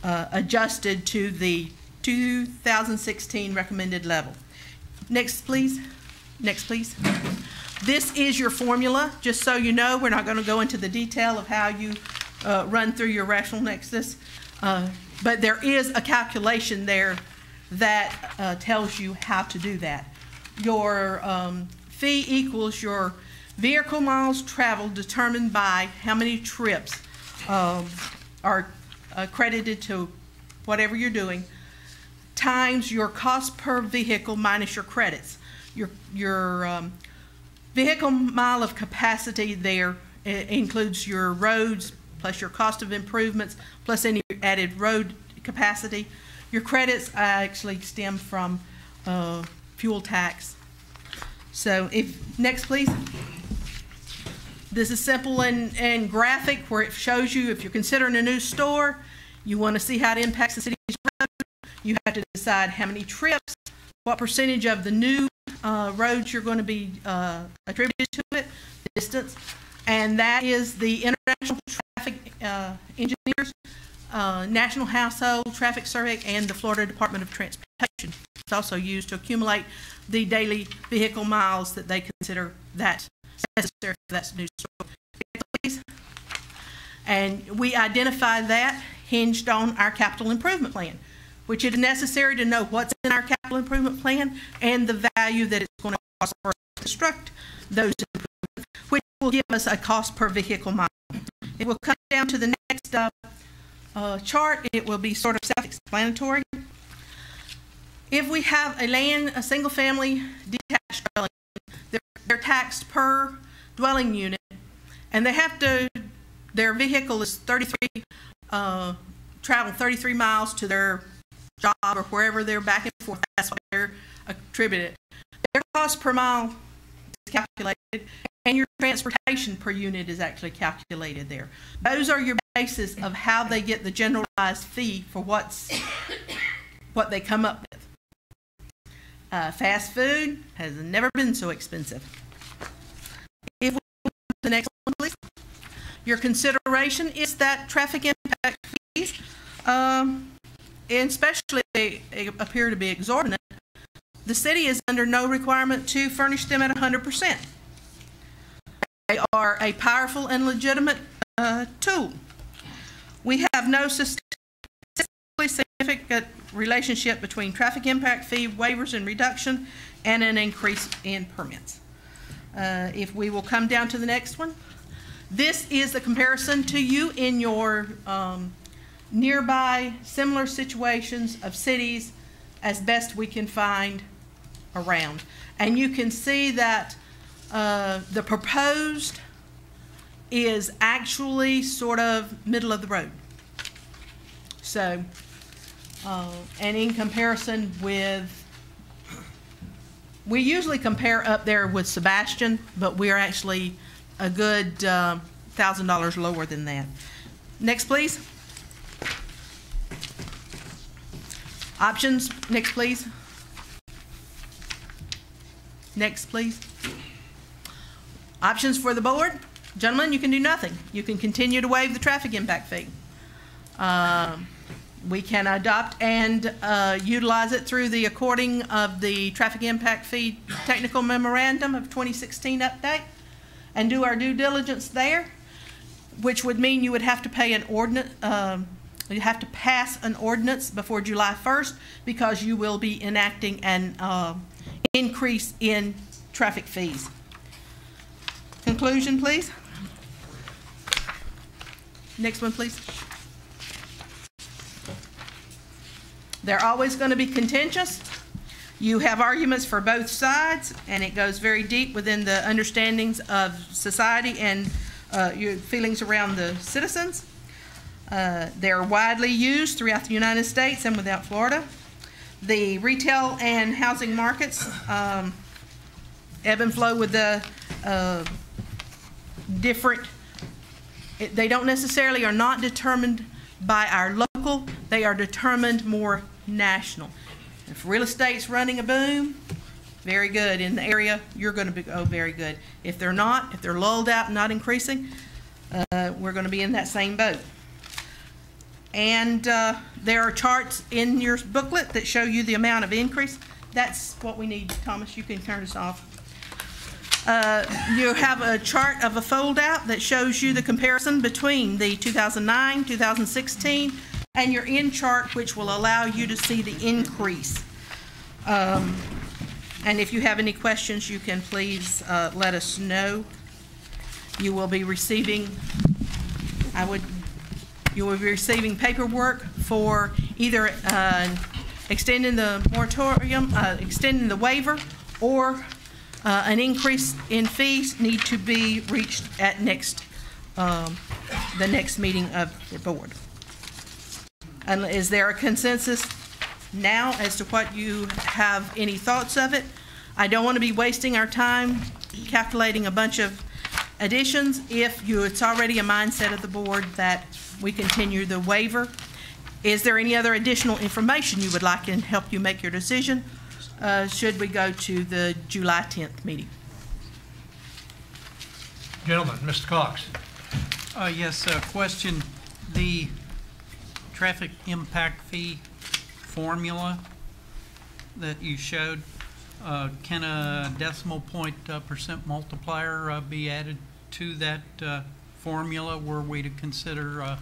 adjusted to the 2016 recommended level. Next, please. Next, please. This is your formula. Just so you know, we're not going to go into the detail of how you run through your rational nexus, but there is a calculation there that tells you how to do that. Your fee equals your vehicle miles traveled determined by how many trips are credited to whatever you're doing, times your cost per vehicle minus your credits. Your vehicle mile of capacity there includes your roads, plus your cost of improvements, plus any added road capacity. Your credits actually stem from fuel tax. So next please. This is simple and graphic where it shows you if you're considering a new store, you want to see how it impacts the city's road. You have to decide how many trips, what percentage of the new roads you're going to be attributed to it, distance, and that is the International Traffic Engineers, National Household Traffic Survey, and the Florida Department of Transportation. It's also used to accumulate the daily vehicle miles that they consider that necessary for that new store. Please. And we identify that hinged on our capital improvement plan, which is necessary to know what's in our capital improvement plan and the value that it's going to cost for us to construct those improvements, which will give us a cost per vehicle mile. It will come down to the next chart. It will be sort of self-explanatory. If we have a single-family detached dwelling, they're taxed per dwelling unit, and they have to, their vehicle is travel 33 miles to their job or wherever they're back and forth. That's what they're attributed. Their cost per mile is calculated, and your transportation per unit is actually calculated there. Those are your basis of how they get the generalized fee for what they come up with. Fast food has never been so expensive. If we go to the next one, please. Your consideration is that traffic impact fees, and especially they appear to be exorbitant. The city is under no requirement to furnish them at 100%. They are a powerful and legitimate tool. We have no statistically significant relationship between traffic impact fee waivers and reduction and an increase in permits. If we will come down to the next one. This is the comparison to you in your nearby similar situations of cities as best we can find around. And you can see that the proposed is actually sort of middle of the road. So, and in comparison with, we usually compare up there with Sebastian, but we're actually a good $1,000 lower than that. Next, please. Options, next, please. Next, please. Options for the board. Gentlemen, you can do nothing. You can continue to waive the traffic impact fee. We can adopt and utilize it through the according of the traffic impact fee technical memorandum of 2016 update and do our due diligence there, which would mean you would have to pay an ordinance, you have to pass an ordinance before July 1st because you will be enacting an increase in traffic fees. Conclusion, please. Next one, please. They're always going to be contentious. You have arguments for both sides, and it goes very deep within the understandings of society and your feelings around the citizens. They're widely used throughout the United States and without Florida. The retail and housing markets ebb and flow with the different, they don't necessarily are not determined by our local, they are determined more national. If real estate's running a boom, very good. In the area, you're going to be very good. If they're not, if they're lulled out and not increasing, we're going to be in that same boat. And there are charts in your booklet that show you the amount of increase. That's what we need. Thomas, you can turn us off. You have a chart of a fold out that shows you the comparison between the 2009, 2016, and your end chart, which will allow you to see the increase. And if you have any questions, you can please let us know. You will be receiving, you will be receiving paperwork for either extending the moratorium, extending the waiver, or an increase in fees need to be reached at the next meeting of the board. And is there a consensus now as to what you have any thoughts of it? I don't want to be wasting our time calculating a bunch of additions if it's already a mindset of the board that we continue the waiver. Is there any other additional information you would like and help you make your decision? Should we go to the July 10th meeting? Gentlemen, Mr. Cox. Yes, question. The traffic impact fee formula that you showed, can a decimal point percent multiplier be added to that formula? Were we to consider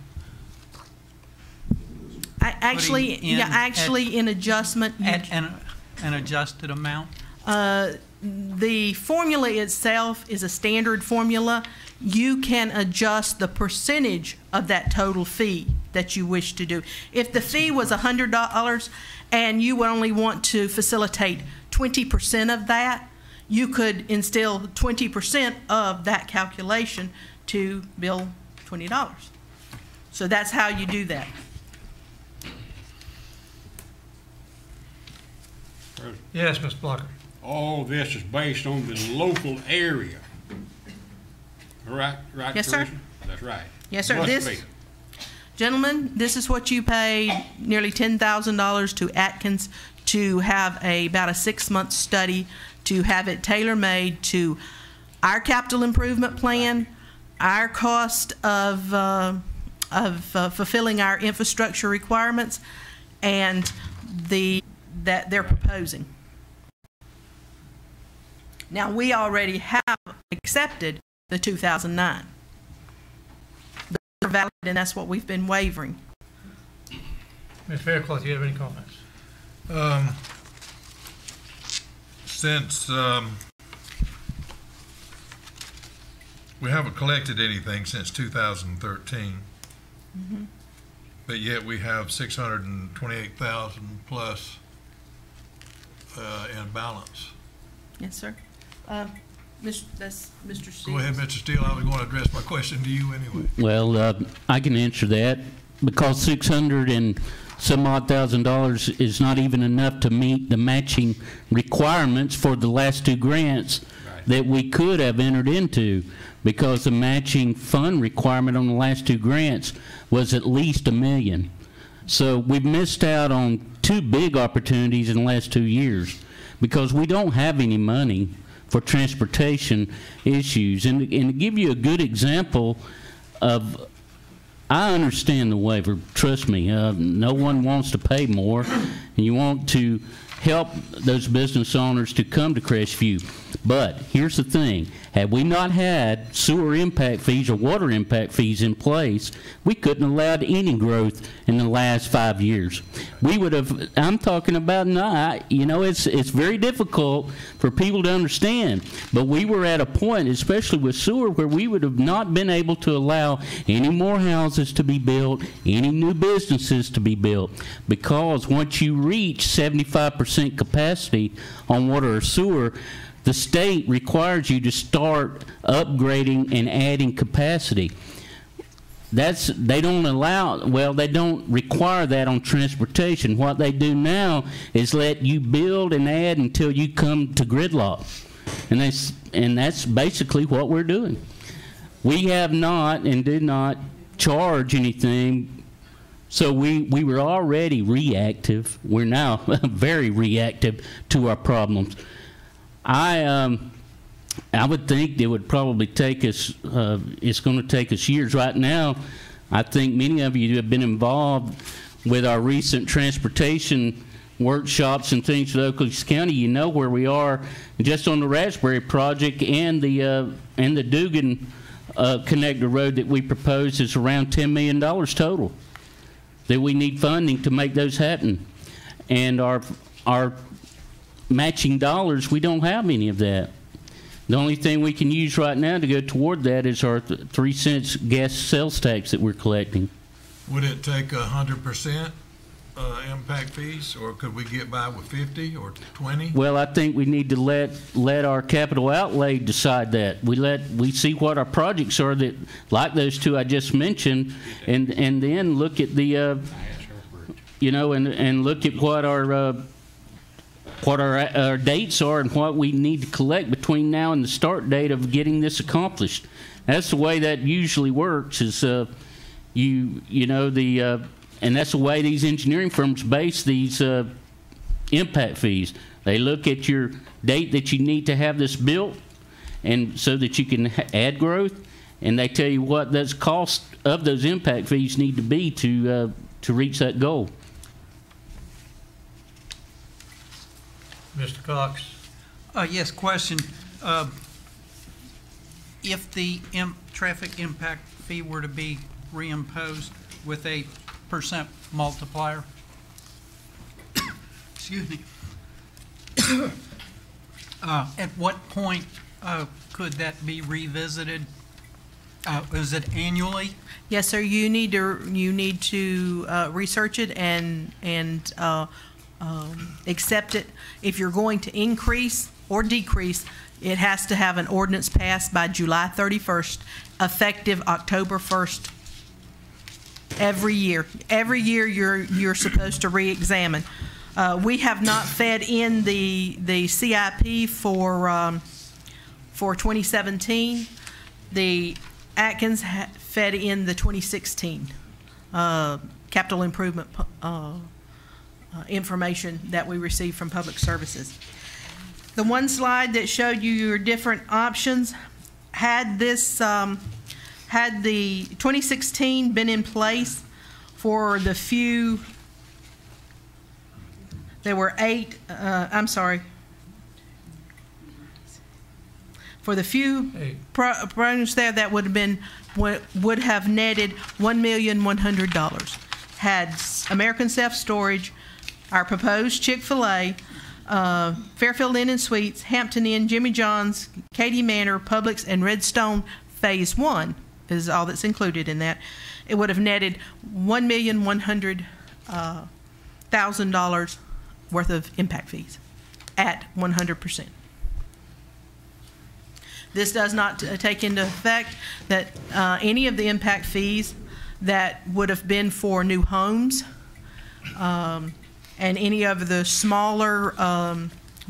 in adjustment. At an adjusted amount? The formula itself is a standard formula. You can adjust the percentage of that total fee that you wish to do. If the fee was $100 and you would only want to facilitate 20% of that, you could instill 20% of that calculation to bill $20. So that's how you do that. Yes, Mr. Blocker. All this is based on the local area. Right? Yes, sir. Teresa? That's right. Yes, sir. Must be. Gentlemen, this is what you paid nearly $10,000 to Atkins to have about a 6-month study, to have it tailor-made to our capital improvement plan, our cost of fulfilling our infrastructure requirements, and that they're proposing. Now, we already have accepted the 2009. They're valid, and that's what we've been waivering. Ms. Faircloth, do you have any comments? Since we haven't collected anything since 2013, but yet we have 628,000 plus in balance. Yes, sir. That's Mr. Steele. Go ahead, Mr. Steele. I was going to address my question to you anyway. Well, I can answer that because $600 and some odd $1,000 is not even enough to meet the matching requirements for the last 2 grants that we could have entered into, because the matching fund requirement on the last 2 grants was at least $1 million. So we've missed out on 2 big opportunities in the last 2 years because we don't have any money for transportation issues. And to give you a good example of, I understand the waiver, trust me, no one wants to pay more, and you want to help those business owners to come to Crestview. But here's the thing, had we not had sewer impact fees or water impact fees in place, we couldn't have allowed any growth in the last 5 years. We would have, I'm talking about, it's very difficult for people to understand, but we were at a point, especially with sewer, where we would have not been able to allow any more houses to be built, any new businesses to be built, because once you reach 75% capacity on water or sewer, the state requires you to start upgrading and adding capacity. They don't require that on transportation. What they do now is let you build and add until you come to gridlock. And that's basically what we're doing. We have not and did not charge anything, so we were already reactive. We're now very reactive to our problems. I would think it would probably take us, it's going to take us years. Right now, I think many of you have been involved with our recent transportation workshops and things with Oakland County. You know where we are just on the Raspberry project, and the Dugan connector road that we proposed is around $10 million total that we need funding to make those happen. And our matching dollars, we don't have any of that. The only thing we can use right now to go toward that is our 3 cents gas sales tax that we're collecting. Would it take 100% impact fees, or could we get by with 50 or 20? Well, I think we need to let our capital outlay decide that. We see what our projects are that, like those two I just mentioned, and then look at the, and look at what our dates are and what we need to collect between now and the start date of getting this accomplished. That's the way that usually works. Is and that's the way these engineering firms base these impact fees. They look at your date that you need to have this built, and so that you can add growth, and they tell you what those cost of those impact fees need to be to reach that goal. Mr. Cox? Yes, question. If the traffic impact fee were to be reimposed with a % multiplier, excuse me, at what point could that be revisited? Is it annually? Yes, sir. You need to research it and accept it. If you're going to increase or decrease, it has to have an ordinance passed by July 31st, effective October 1st. Every year. Every year you're supposed to re-examine. We have not fed in the CIP for 2017. The Atkins fed in the 2016 capital improvement information that we received from Public Services. The one slide that showed you your different options had this had the 2016 been in place for the few, there were 8, I'm sorry, for the few projects there, that would have netted $1,100,000. Had American Self-Storage, our proposed Chick-fil-A, Fairfield Inn and Suites, Hampton Inn, Jimmy John's, Katy Manor, Publix, and Redstone Phase 1 is all that's included in that. It would have netted $1,100,000 worth of impact fees at 100%. This does not take into effect that any of the impact fees that would have been for new homes and any of the smaller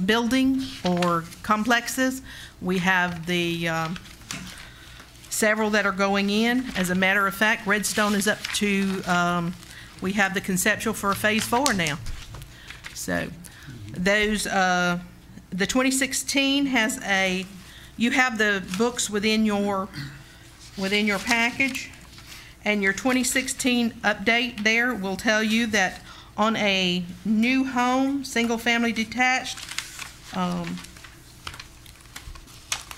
building or complexes. We have the several that are going in. As a matter of fact, Redstone is up to, we have the conceptual for phase 4 now. So those, the 2016 has a, you have the books within your package, and your 2016 update there will tell you that on a new home, single family detached,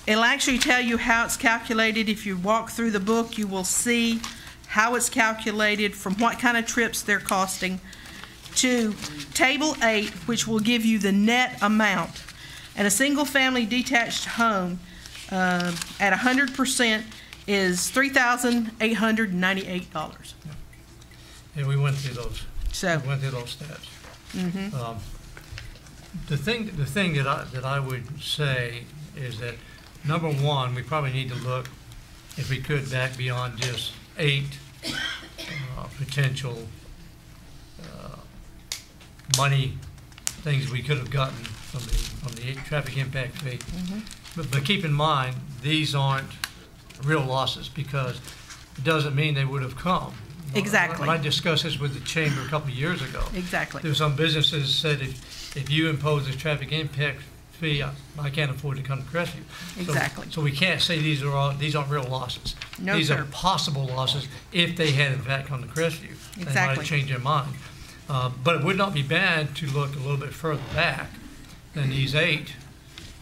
it'll actually tell you how it's calculated. If you walk through the book, you will see how it's calculated, from what kind of trips they're costing, to Table 8, which will give you the net amount. And a single family detached home at 100% is $3,898. Yeah, we went through those. So we went through those stats. Mm-hmm. The thing that I would say is that, number one, we probably need to look, if we could, back beyond just 8 potential money things we could have gotten from the traffic impact fee. Mm-hmm. But keep in mind, these aren't real losses, because it doesn't mean they would have come. Exactly. When I discussed this with the chamber a couple of years ago, Exactly. there were some businesses said, if you impose a traffic impact fee, I can't afford to come to Crestview. Exactly. So we can't say these aren't real losses. No, these sir. are possible losses if they had in fact come to Crestview. They might Exactly. have changed their mind. But it would not be bad to look a little bit further back than these 8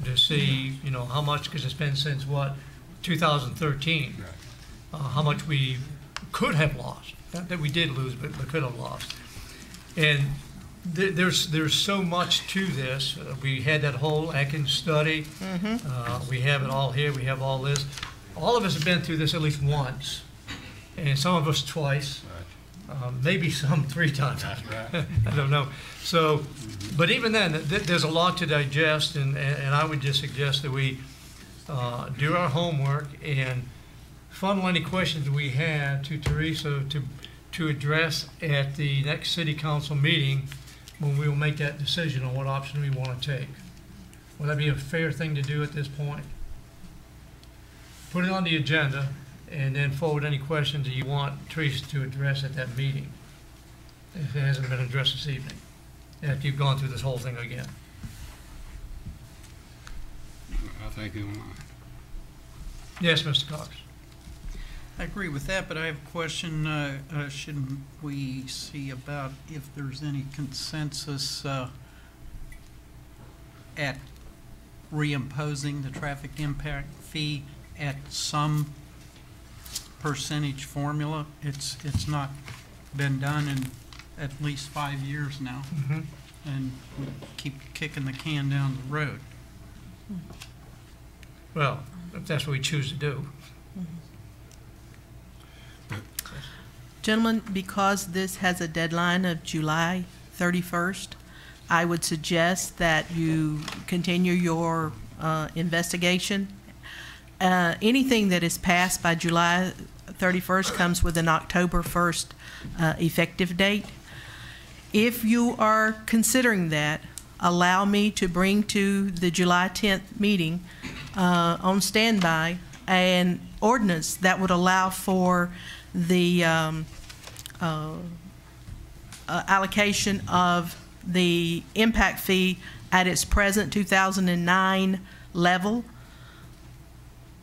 to see, how much, because it's been since what, 2013, how much we could have lost. Not that we did lose, but could have lost. And there's so much to this. We had that whole Atkins study. Mm-hmm. We have it all here. We have all this. All of us have been through this at least once, and some of us twice. maybe some 3 times. That's right. I don't know. So, but even then, there's a lot to digest, and I would just suggest that we do our homework and funnel any questions we had to Teresa to address at the next city council meeting when we will make that decision on what option we want to take. Would that be a fair thing to do at this point? Put it on the agenda and then forward any questions that you want Teresa to address at that meeting, if it hasn't been addressed this evening, after you've gone through this whole thing again. I think you're right. Yes, Mr. Cox. I agree with that, but I have a question. Should we see about if there's any consensus at reimposing the traffic impact fee at some percentage formula? It's not been done in at least 5 years now, and we keep kicking the can down the road. Well, if that's what we choose to do. Gentlemen, because this has a deadline of July 31st, I would suggest that you continue your investigation. Anything that is passed by July 31st comes with an October 1st effective date. If you are considering that, allow me to bring to the July 10th meeting on standby an ordinance that would allow for the allocation of the impact fee at its present 2009 level.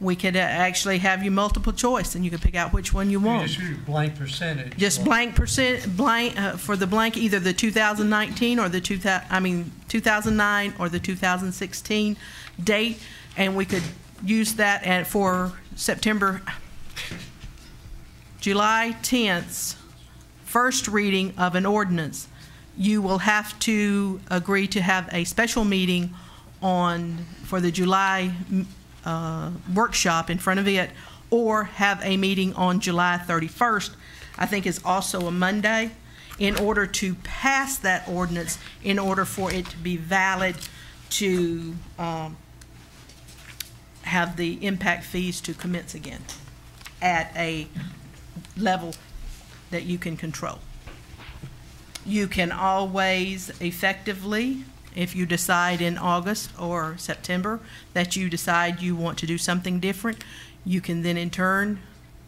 We could actually have you multiple choice, and you could pick out which one you want. You just do blank percentage. Just blank for the blank, either the 2019 or the 2009 or the 2016 date, and we could use that for July 10th's first reading of an ordinance. You will have to agree to have a special meeting for the July workshop in front of it, or have a meeting on July 31st, I think is also a Monday, in order to pass that ordinance, in order for it to be valid to have the impact fees to commence again at a level that you can control. You can always effectively, if you decide in August or September that you decide you want to do something different, you can then in turn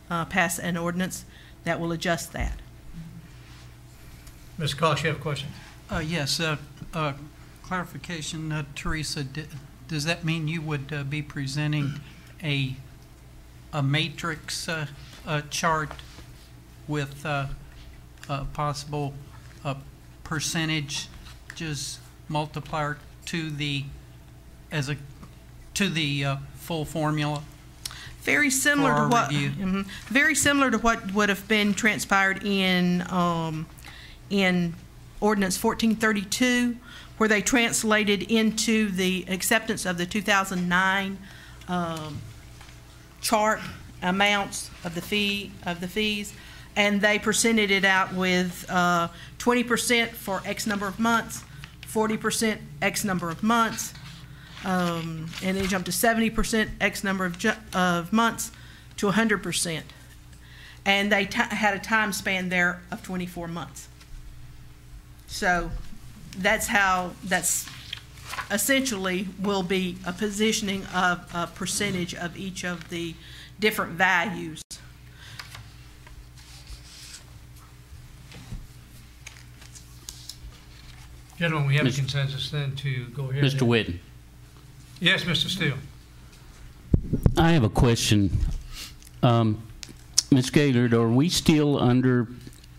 pass an ordinance that will adjust that. Mr. Cox, you have a question? Yes, clarification, Teresa, does that mean you would be presenting a matrix chart with possible percentage, just multiplier to the full formula? Very similar to what very similar to what would have been transpired in Ordinance 1432, where they translated into the acceptance of the 2009 chart amounts of the fees, and they presented it out with 20% for X number of months, 40% X number of months, and then jump to 70% X number of months to 100%. And they had a time span there of 24 months. So that's essentially will be a positioning of a percentage of each of the different values. Gentlemen, we have a consensus then to go ahead. Mr. Whitten. Yes, Mr. Steele. I have a question. Ms. Gaylord, are we still under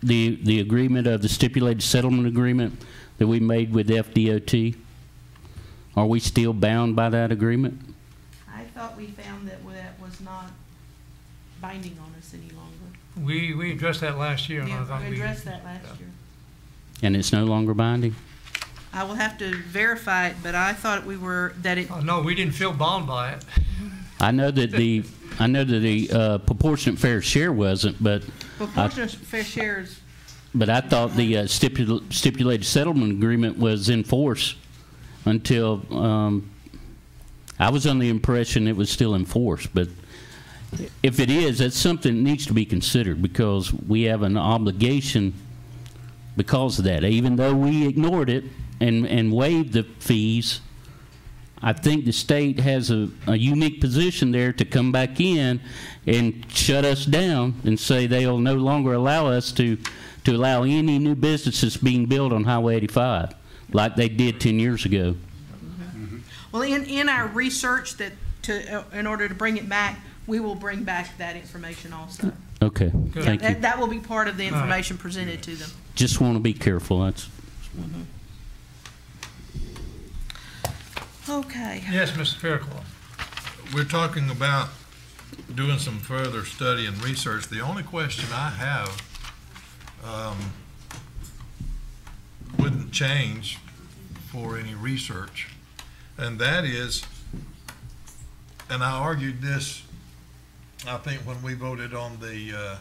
the agreement of the stipulated settlement agreement that we made with FDOT? Are we still bound by that agreement? I thought we found that that was not binding on us any longer. We addressed that last year. And I thought we addressed that last year. And it's no longer binding? I will have to verify it, but I thought no, we didn't feel bound by it. I know that the proportionate fair share wasn't, but proportionate fair share is But I thought the stipulated settlement agreement was in force until, I was under the impression it was still in force. But if it is, that's something that needs to be considered, because we have an obligation because of that. Even though we ignored it and waived the fees, I think the state has a unique position there to come back in and shut us down and say they'll no longer allow us to allow any new businesses being built on Highway 85 like they did 10 years ago. Well, in our research in order to bring it back, we will bring back that information also. Okay, thank you. That will be part of the information presented to them. Just want to be careful. That's. Okay. Yes, Mr. Fairclough. We're talking about doing some further study and research. The only question I have wouldn't change for any research, and that is, and I argued this, I think, when we voted on the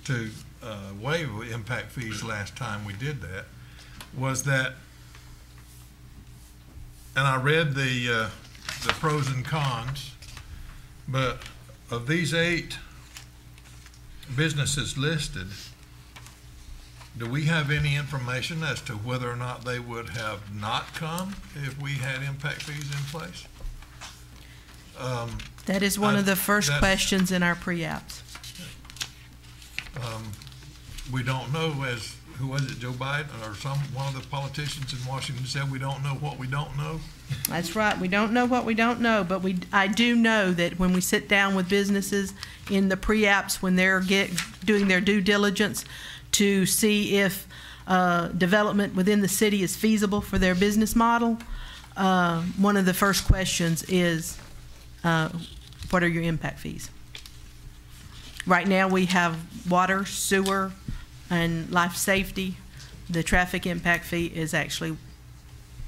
to waive impact fees last time we did that, was that, and I read the pros and cons, but of these 8 businesses listed, do we have any information as to whether or not they would have not come if we had impact fees in place? That is one of the first questions in our pre-apps. We don't know, as, who was it, Joe Biden or one of the politicians in Washington said, we don't know what we don't know. That's right. We don't know what we don't know, but I do know that when we sit down with businesses in the pre-apps, when they're doing their due diligence to see if development within the city is feasible for their business model, one of the first questions is, what are your impact fees? Right now we have water, sewer, and life safety. The traffic impact fee is actually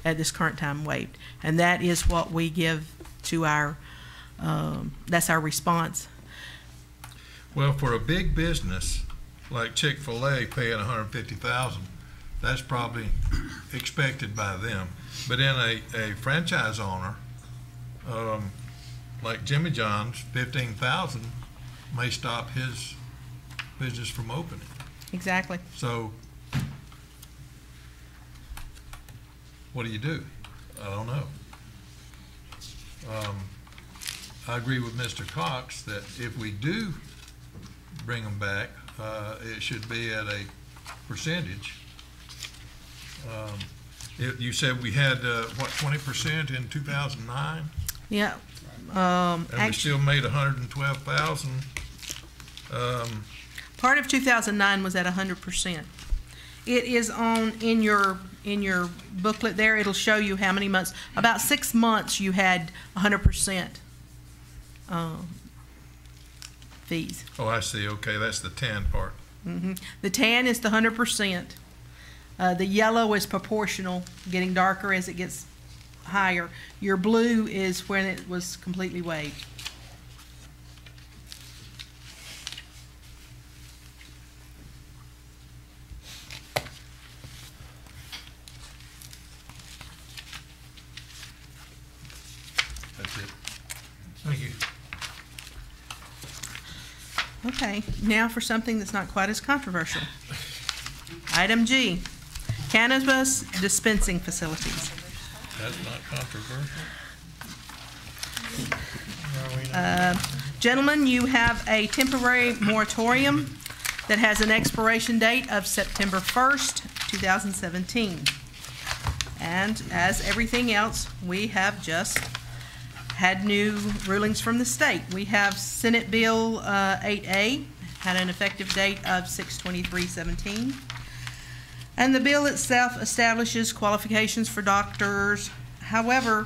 at this current time waived, and that is what we give to our that's our response. Well, for a big business like Chick-fil-A paying $150,000, that's probably expected by them. But in a franchise owner like Jimmy John's, $15,000 may stop his business from opening. Exactly. So what do you do? I don't know. I agree with Mr. Cox that if we do bring them back, it should be at a percentage. You said we had, what, 20% in 2009? Yeah. And we still made 112,000. Part of 2009 was at 100%. It is in your booklet there. It'll show you how many months. About 6 months you had 100% fees. Oh, I see. Okay, that's the tan part. Mm-hmm. The tan is the 100%. The yellow is proportional, getting darker as it gets higher. Your blue is when it was completely waived. That's it. Thank you. Okay, now for something that's not quite as controversial. Item G, cannabis dispensing facilities. That's not controversial. Gentlemen, you have a temporary moratorium that has an expiration date of September 1st, 2017. And as everything else, we have just had new rulings from the state. We have Senate Bill 8A, had an effective date of 6/23/17. And the bill itself establishes qualifications for doctors. However,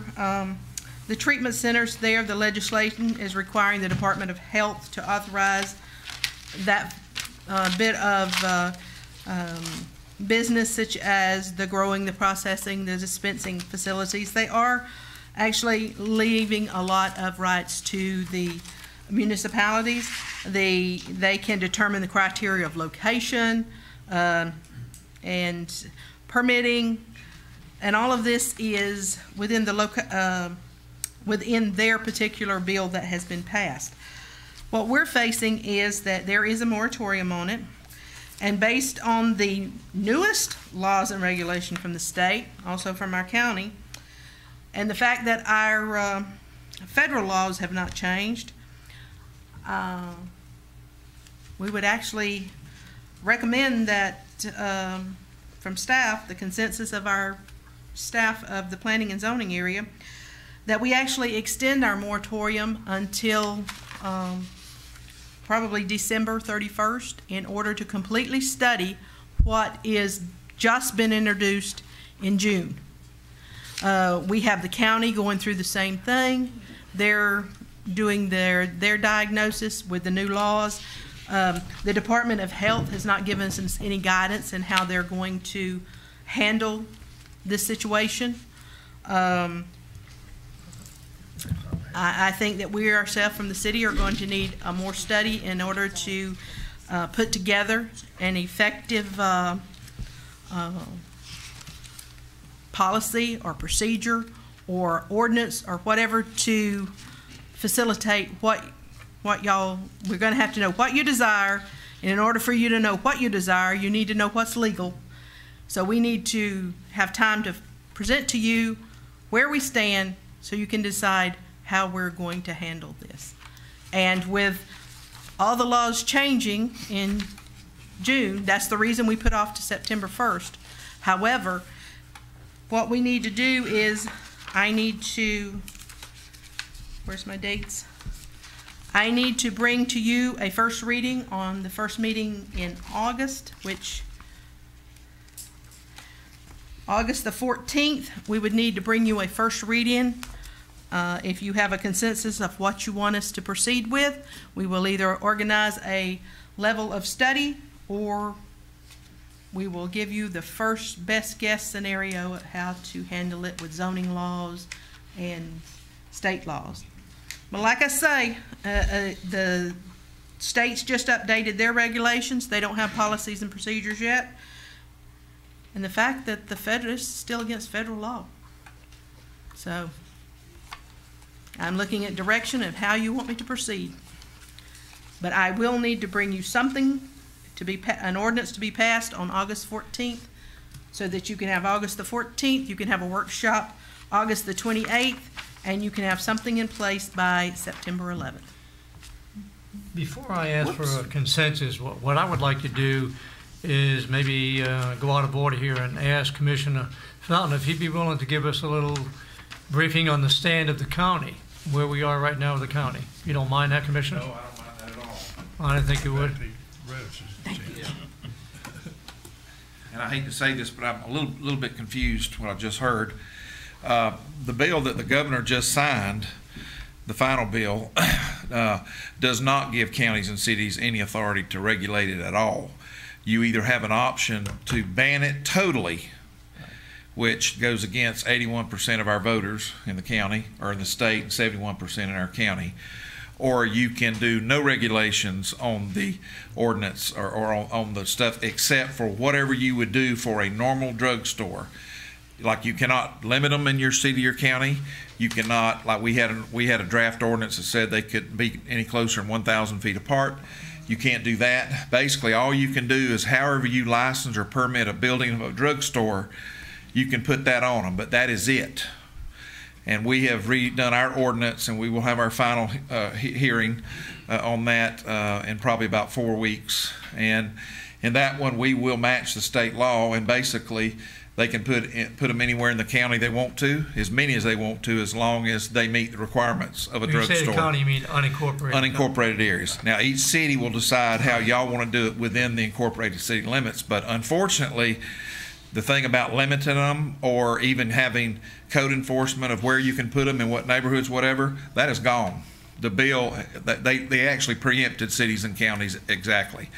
the treatment centers there, the legislation is requiring the Department of Health to authorize that bit of business, such as the growing, the processing, the dispensing facilities. They are actually leaving a lot of rights to the municipalities. They can determine the criteria of location and permitting, and all of this is within the within their particular bill that has been passed. What we're facing is that there is a moratorium on it, and based on the newest laws and regulation from the state, also from our county, and the fact that our federal laws have not changed, we would actually recommend that from staff, the consensus of our staff of the planning and zoning area, that we actually extend our moratorium until probably December 31st in order to completely study what is just been introduced in June. We have the county going through the same thing. They're doing their diagnosis with the new laws. The Department of Health has not given us any guidance in how they're going to handle this situation. I think that we ourselves from the city are going to need more study in order to put together an effective policy or procedure or ordinance or whatever to facilitate what y'all, we're going to have to know what you desire, and in order for you to know what you desire, you need to know what's legal. So we need to have time to present to you where we stand so you can decide how we're going to handle this. And with all the laws changing in June, that's the reason we put off to September 1st. However, what we need to do is I need to, where's my dates? I need to bring to you a first reading on the first meeting in August, which August the 14th, we would need to bring you a first reading. If you have a consensus of what you want us to proceed with, we will either organize a level of study or we will give you the first best guess scenario of how to handle it with zoning laws and state laws. But like I say, the states just updated their regulations. They don't have policies and procedures yet. And the fact that the federal is still against federal law. So I'm looking at direction of how you want me to proceed. But I will need to bring you something to be, an ordinance to be passed on August 14th so that you can have August the 14th, you can have a workshop August the 28th, and you can have something in place by September 11th. Before I ask for a consensus, what I would like to do is maybe go out of order here and ask Commissioner Fountain if he'd be willing to give us a little briefing on the stand of the county, where we are right now with the county. You don't mind that, Commissioner? No, I don't mind that at all. I didn't think you would. And I hate to say this, but I'm a little bit confused what I just heard. The bill that the governor just signed, the final bill, does not give counties and cities any authority to regulate it at all. You either have an option to ban it totally, which goes against 81% of our voters in the county or in the state and 71% in our county, or you can do no regulations on the ordinance or on the stuff except for whatever you would do for a normal drugstore. Like you cannot limit them in your city or county. You cannot, like we had a draft ordinance that said they couldn't be any closer than 1,000 feet apart. You can't do that. Basically, all you can do is however you license or permit a building of a drugstore, you can put that on them, but that is it. And we have redone our ordinance, and we will have our final hearing on that in probably about 4 weeks. And in that one, we will match the state law, and basically they can put them anywhere in the county they want to, as many as they want to, as long as they meet the requirements of a drugstore. When you say the county, you mean unincorporated? Unincorporated areas. Now, each city will decide how y'all want to do it within the incorporated city limits, but unfortunately, the thing about limiting them or even having code enforcement of where you can put them in what neighborhoods, whatever, that is gone. The bill, they actually preempted cities and counties exactly.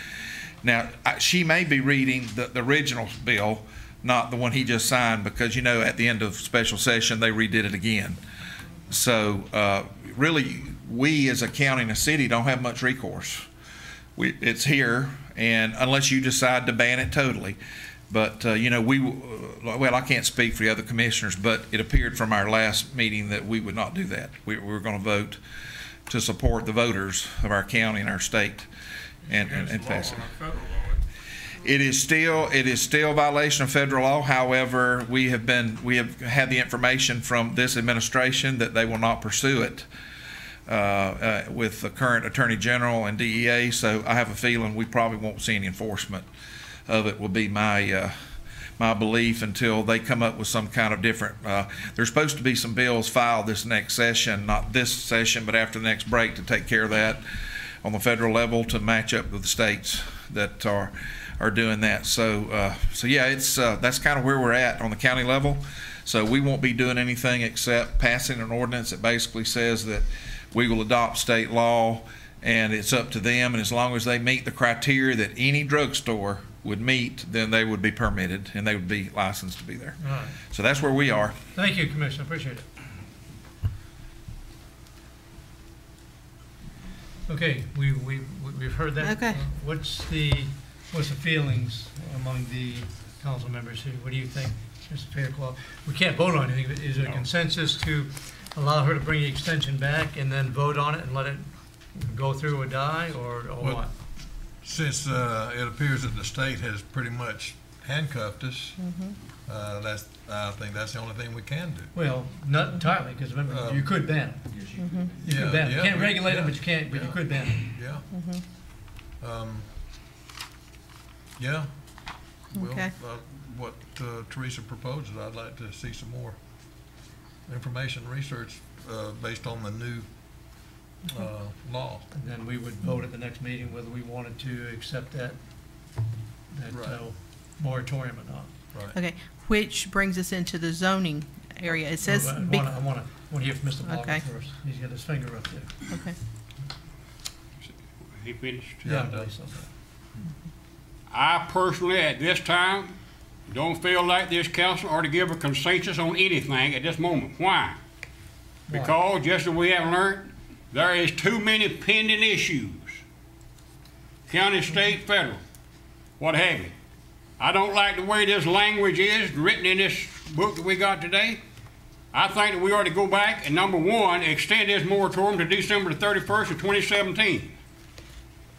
Now, she may be reading the original bill, not the one he just signed, because, you know, at the end of special session, they redid it again. So really, we as a county and a city don't have much recourse. It's here, and unless you decide to ban it totally. But, you know, well, I can't speak for the other commissioners, but it appeared from our last meeting that we would not do that. We were going to vote to support the voters of our county and our state and pass it. It is still a violation of federal law. However, we have had the information from this administration that they will not pursue it with the current Attorney General and DEA. So I have a feeling we probably won't see any enforcement of it. Will be my belief until they come up with some kind of different. There's supposed to be some bills filed this next session, not this session, but after the next break, to take care of that on the federal level to match up with the states that are doing that. So yeah, it's that's kind of where we're at on the county level. So we won't be doing anything except passing an ordinance that basically says that we will adopt state law, and it's up to them. And as long as they meet the criteria that any drugstore would meet, then they would be permitted and they would be licensed to be there. All right. So that's where we are. Thank you, Commissioner. Appreciate it. Okay, we've heard that. Okay. What's the feelings among the council members here? What do you think, Mr. Fairclough? We can't vote on anything, but is there a consensus to allow her to bring the extension back and then vote on it and let it go through or die, or what? Since it appears that the state has pretty much handcuffed us, I think that's the only thing we can do. Well, not entirely, because remember, you could ban them. You could ban them. You can't regulate them, but you can't. But you could ban them. Yeah. Yeah. Okay. Well, what Teresa proposes, I'd like to see some more information research based on the new law. And then we would vote at the next meeting whether we wanted to accept that Right. moratorium or not. Right. Okay, which brings us into the zoning area. It says. I want to hear from Mr. Baldwin Okay. first. He's got his finger up there. Okay. He finished? Yeah, I believe so. I personally, at this time, don't feel like this council ought to give a consensus on anything at this moment. Why? Because, just as we have learned, there is too many pending issues. County, state, federal, what have you. I don't like the way this language is written in this book that we got today. I think that we ought to go back and, number one, extend this moratorium to December the 31st of 2017.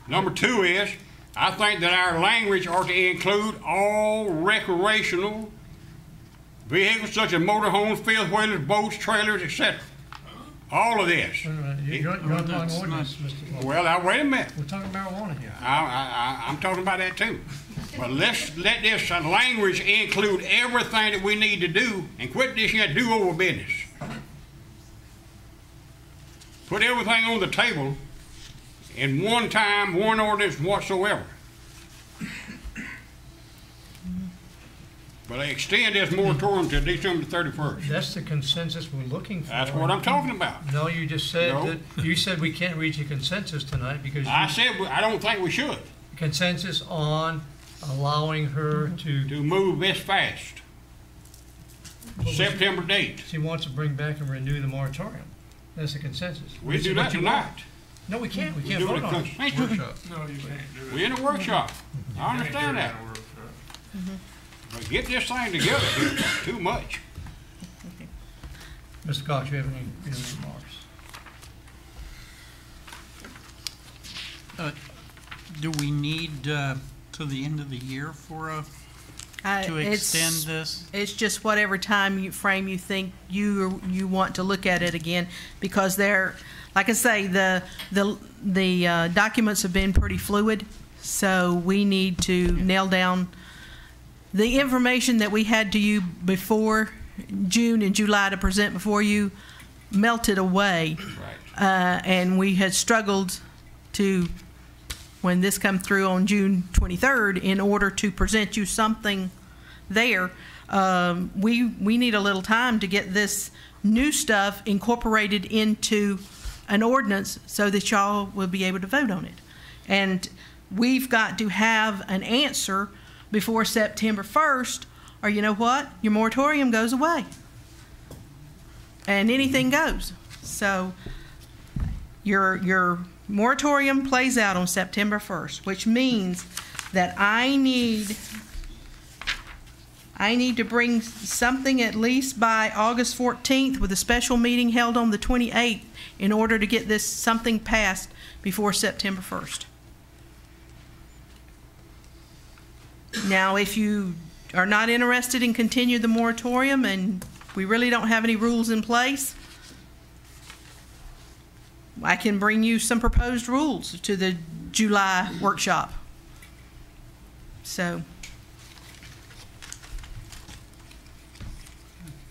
Number two is, I think that our language ought to include all recreational vehicles such as motorhomes, fifth wheelers, boats, trailers, etc. All of this. You're on the ordinance, Mr. Baldwin. Well, now wait a minute. We're talking marijuana here. I'm talking about that too. But let's let this language include everything that we need to do and quit this do-over business. Put everything on the table in one time, one ordinance whatsoever. But I extend this moratorium to December 31st. That's the consensus we're looking for. That's what I'm talking about. No, you just said No. that, you said we can't reach a consensus tonight because I said I don't think we should. Consensus on allowing her to move this fast. September date. She wants to bring back and renew the moratorium. That's the consensus. We do that tonight. No, we can't. We can't do vote it on it. workshop. No, you can't do it. We're in a workshop. I understand that. But get this thing together. It's too much. Mr. Cox, you have any remarks? Do we need to the end of the year for to extend this? It's just whatever time frame you think you want to look at it again, because they're, like I say, the documents have been pretty fluid, so we need to nail down the information that we had to you before June and July to present before you melted away. Right. And we had struggled to, when this come through on June 23rd, in order to present you something there. We need a little time to get this new stuff incorporated into an ordinance so that y'all will be able to vote on it. And we've got to have an answer before September 1st, or you know what? Your moratorium goes away. And anything goes. So your moratorium plays out on September 1st, which means that I need to bring something at least by August 14th with a special meeting held on the 28th in order to get this something passed before September 1st. Now, if you are not interested in continue the moratorium and we really don't have any rules in place, I can bring you some proposed rules to the July workshop. So.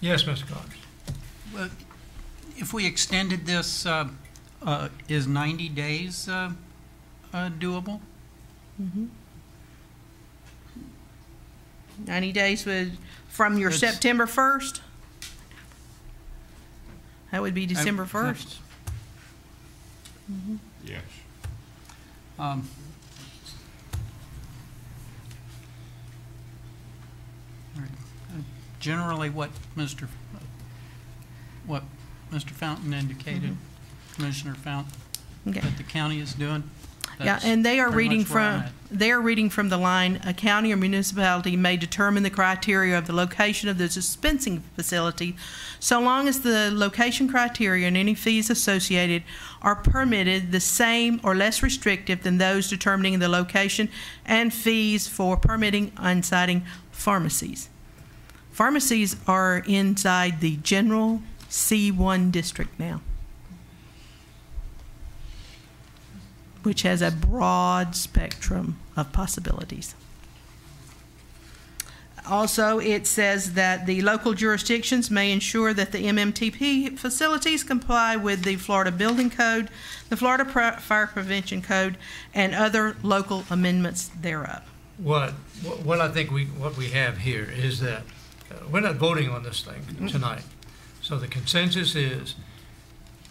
Yes, Mr. Cox. Well, if we extended this, is 90 days doable? Mm-hmm. 90 days from your September 1st? That would be December 1st. Mm-hmm. Yes. Generally, what Mr. Fountain indicated, Commissioner Fountain, that the county is doing. Yeah, and they are reading from the line, a county or municipality may determine the criteria of the location of the dispensing facility so long as the location criteria and any fees associated are permitted the same or less restrictive than those determining the location and fees for permitting and citing pharmacies. Pharmacies are inside the general C1 district now, which has a broad spectrum of possibilities. Also, it says that the local jurisdictions may ensure that the MMTP facilities comply with the Florida Building Code, the Florida Fire Prevention Code, and other local amendments thereof. What I think what we have here is that we're not voting on this thing tonight. So the consensus is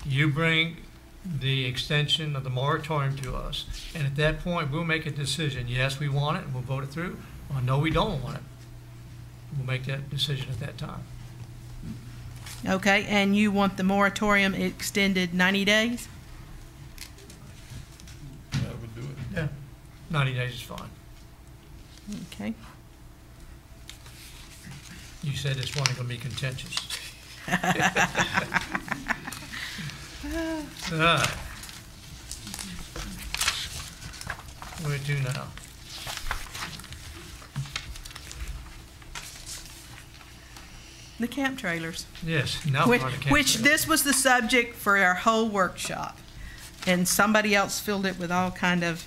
you bring the extension of the moratorium to us, and at that point we'll make a decision. Yes, we want it and we'll vote it through, or no, we don't want it. We'll make that decision at that time. Okay, and you want the moratorium extended 90 days? That would do it. Yeah, 90 days is fine. Okay. You said this wasn't going to be contentious. All right. Where to now? The camp trailers. Yes, now Which, we're on the camp which trailers. this was the subject for our whole workshop, and somebody else filled it with all kind of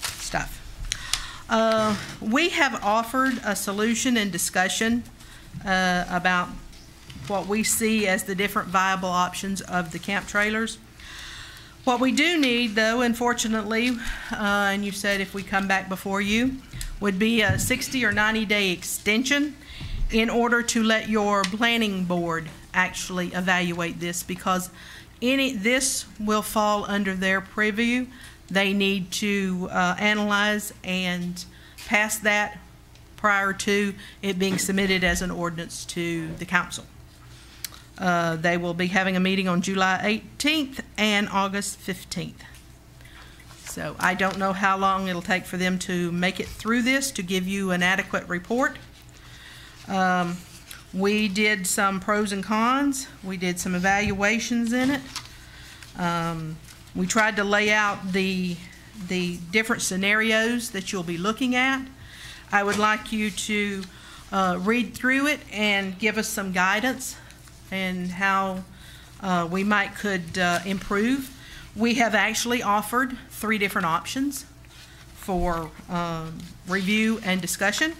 stuff. We have offered a solution and discussion about what we see as the different viable options of the camp trailers. What we do need, though, unfortunately, and you said if we come back before you, would be a 60 or 90-day extension in order to let your planning board actually evaluate this, because this will fall under their purview. They need to analyze and pass that prior to it being submitted as an ordinance to the council. They will be having a meeting on July 18th and August 15th. So I don't know how long it'll take for them to make it through this to give you an adequate report. We did some pros and cons. We did some evaluations in it. We tried to lay out the different scenarios that you'll be looking at. I would like you to read through it and give us some guidance and how we could improve. We have actually offered 3 different options for review and discussion.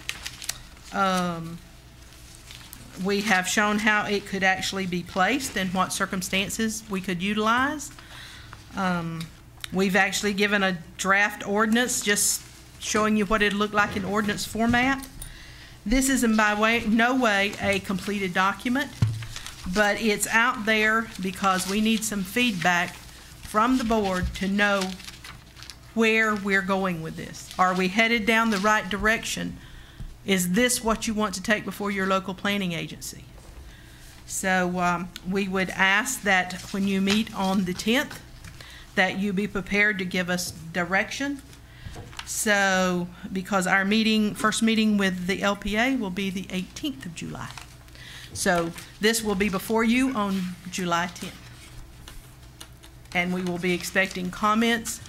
We have shown how it could actually be placed and what circumstances we could utilize. We've actually given a draft ordinance just showing you what it looked like in ordinance format. This is in no way a completed document, but it's out there because we need some feedback from the board to know where we're going with this. Are we headed down the right direction? Is this what you want to take before your local planning agency? So we would ask that when you meet on the 10th, that you be prepared to give us direction. So, because our first meeting with the LPA will be the 18th of July. So this will be before you on July 10th. And we will be expecting comments,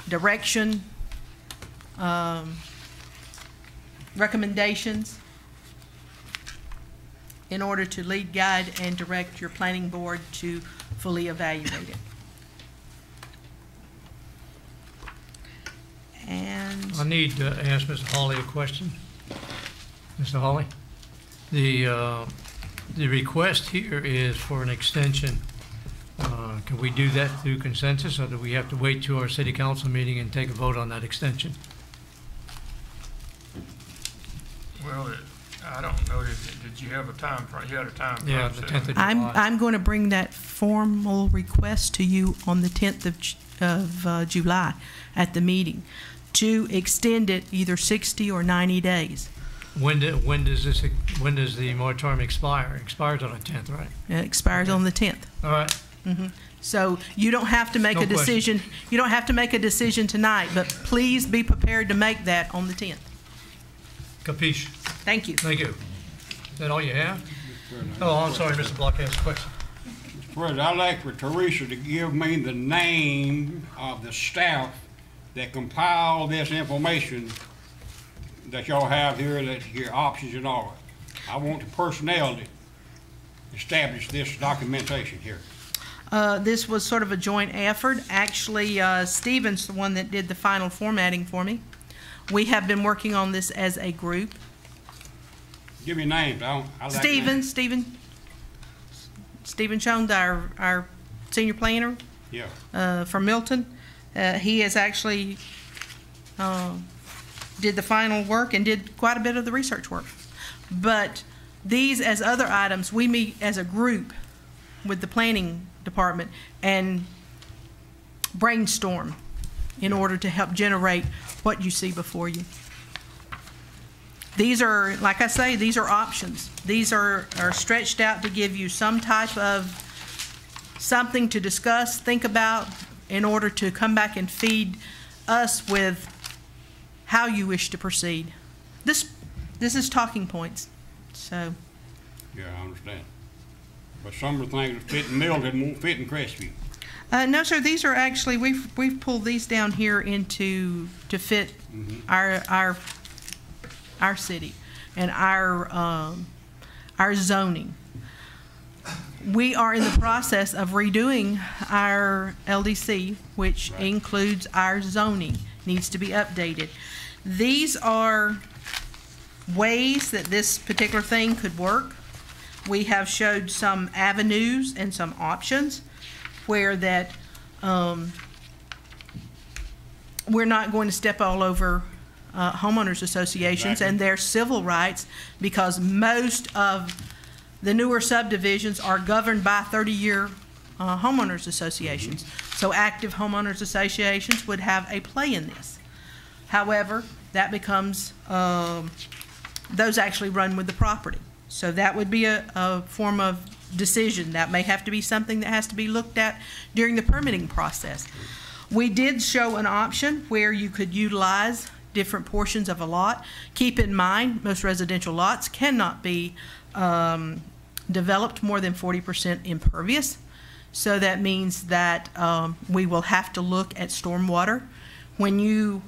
direction, recommendations in order to lead, guide, and direct your planning board to fully evaluate it. And I need to ask Mr. Hawley a question. Mr. Hawley, the request here is for an extension. Can we do that through consensus, or do we have to wait to our city council meeting and take a vote on that extension? Well, I don't know, did you have a time frame? You had a time frame? Yeah, the 10th of July. I'm going to bring that formal request to you on the 10th of July at the meeting to extend it either 60 or 90 days. When does the moratorium expire? It expires on the 10th, right? It expires on the 10th. All right. Mm-hmm. So you don't have to make a decision. You don't have to make a decision tonight, but please be prepared to make that on the 10th. Capiche. Thank you. Thank you. Is that all you have? Oh, I'm sorry, Mr. Block has a question. Mr. President, I'd like for Teresa to give me the name of the staff that compile this information that y'all have here, that your options and all. I want the personnel to establish this documentation here. This was sort of a joint effort. Actually, Stephen's the one that did the final formatting for me. We have been working on this as a group. Give me names. I like Stephen Jones, our senior planner. Yeah. From Milton. He has actually did the final work and did quite a bit of the research work. But these, as other items, we meet as a group with the planning department and brainstorm in order to help generate what you see before you. These are, like I say, these are options. These are stretched out to give you some type of something to discuss, think about, in order to come back and feed us with how you wish to proceed. This is talking points. So. Yeah, I understand. But some of the things that fit in Milton won't fit in Crestview. No, sir. These are actually we've pulled these down here to fit our city and our zoning. We are in the process of redoing our LDC, which includes our zoning, needs to be updated. These are ways that this particular thing could work. We have showed some avenues and some options where that we're not going to step all over homeowners associations and their civil rights, because most of the newer subdivisions are governed by 30-year homeowners associations. So active homeowners associations would have a play in this. However, that becomes, those actually run with the property. So that would be a form of decision. That may have to be something that has to be looked at during the permitting process. We did show an option where you could utilize different portions of a lot. Keep in mind, most residential lots cannot be developed more than 40% impervious. So that means that we will have to look at stormwater. When you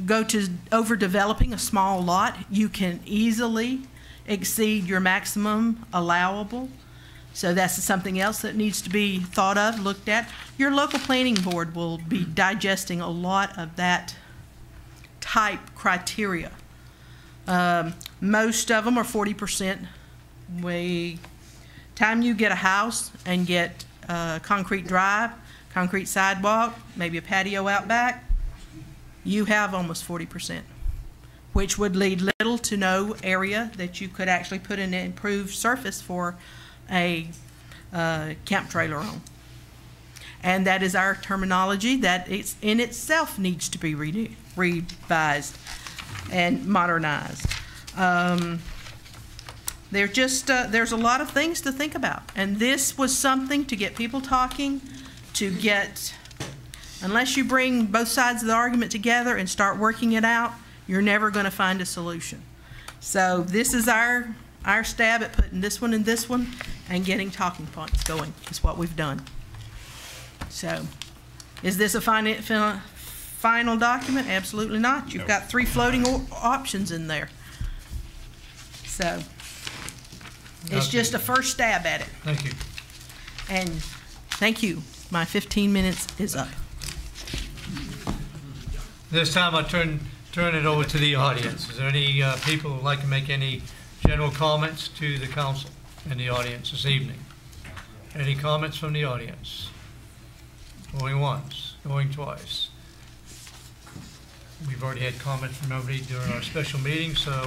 go to overdeveloping a small lot, you can easily exceed your maximum allowable. So that's something else that needs to be thought of, looked at. Your local planning board will be digesting a lot of that type criteria. Most of them are 40%. Time you get a house and get a concrete drive, concrete sidewalk, maybe a patio out back, you have almost 40%, which would leave little to no area that you could actually put an improved surface for a camp trailer on. And that is our terminology that it's in itself needs to be revised and modernized. there's a lot of things to think about. And this was something to get people talking, unless you bring both sides of the argument together and start working it out, you're never going to find a solution. So this is our stab at putting this one and this one and getting talking points going is what we've done. So is this a final document? Absolutely not. You've got 3 floating options in there. So it's just a first stab at it. Thank you. And thank you. My 15 minutes is up. This time I turn it over to the audience. Is there any people who would like to make any general comments to the council and the audience this evening? Any comments from the audience? Going once, going twice. We've already had comments from everybody during our special meeting, so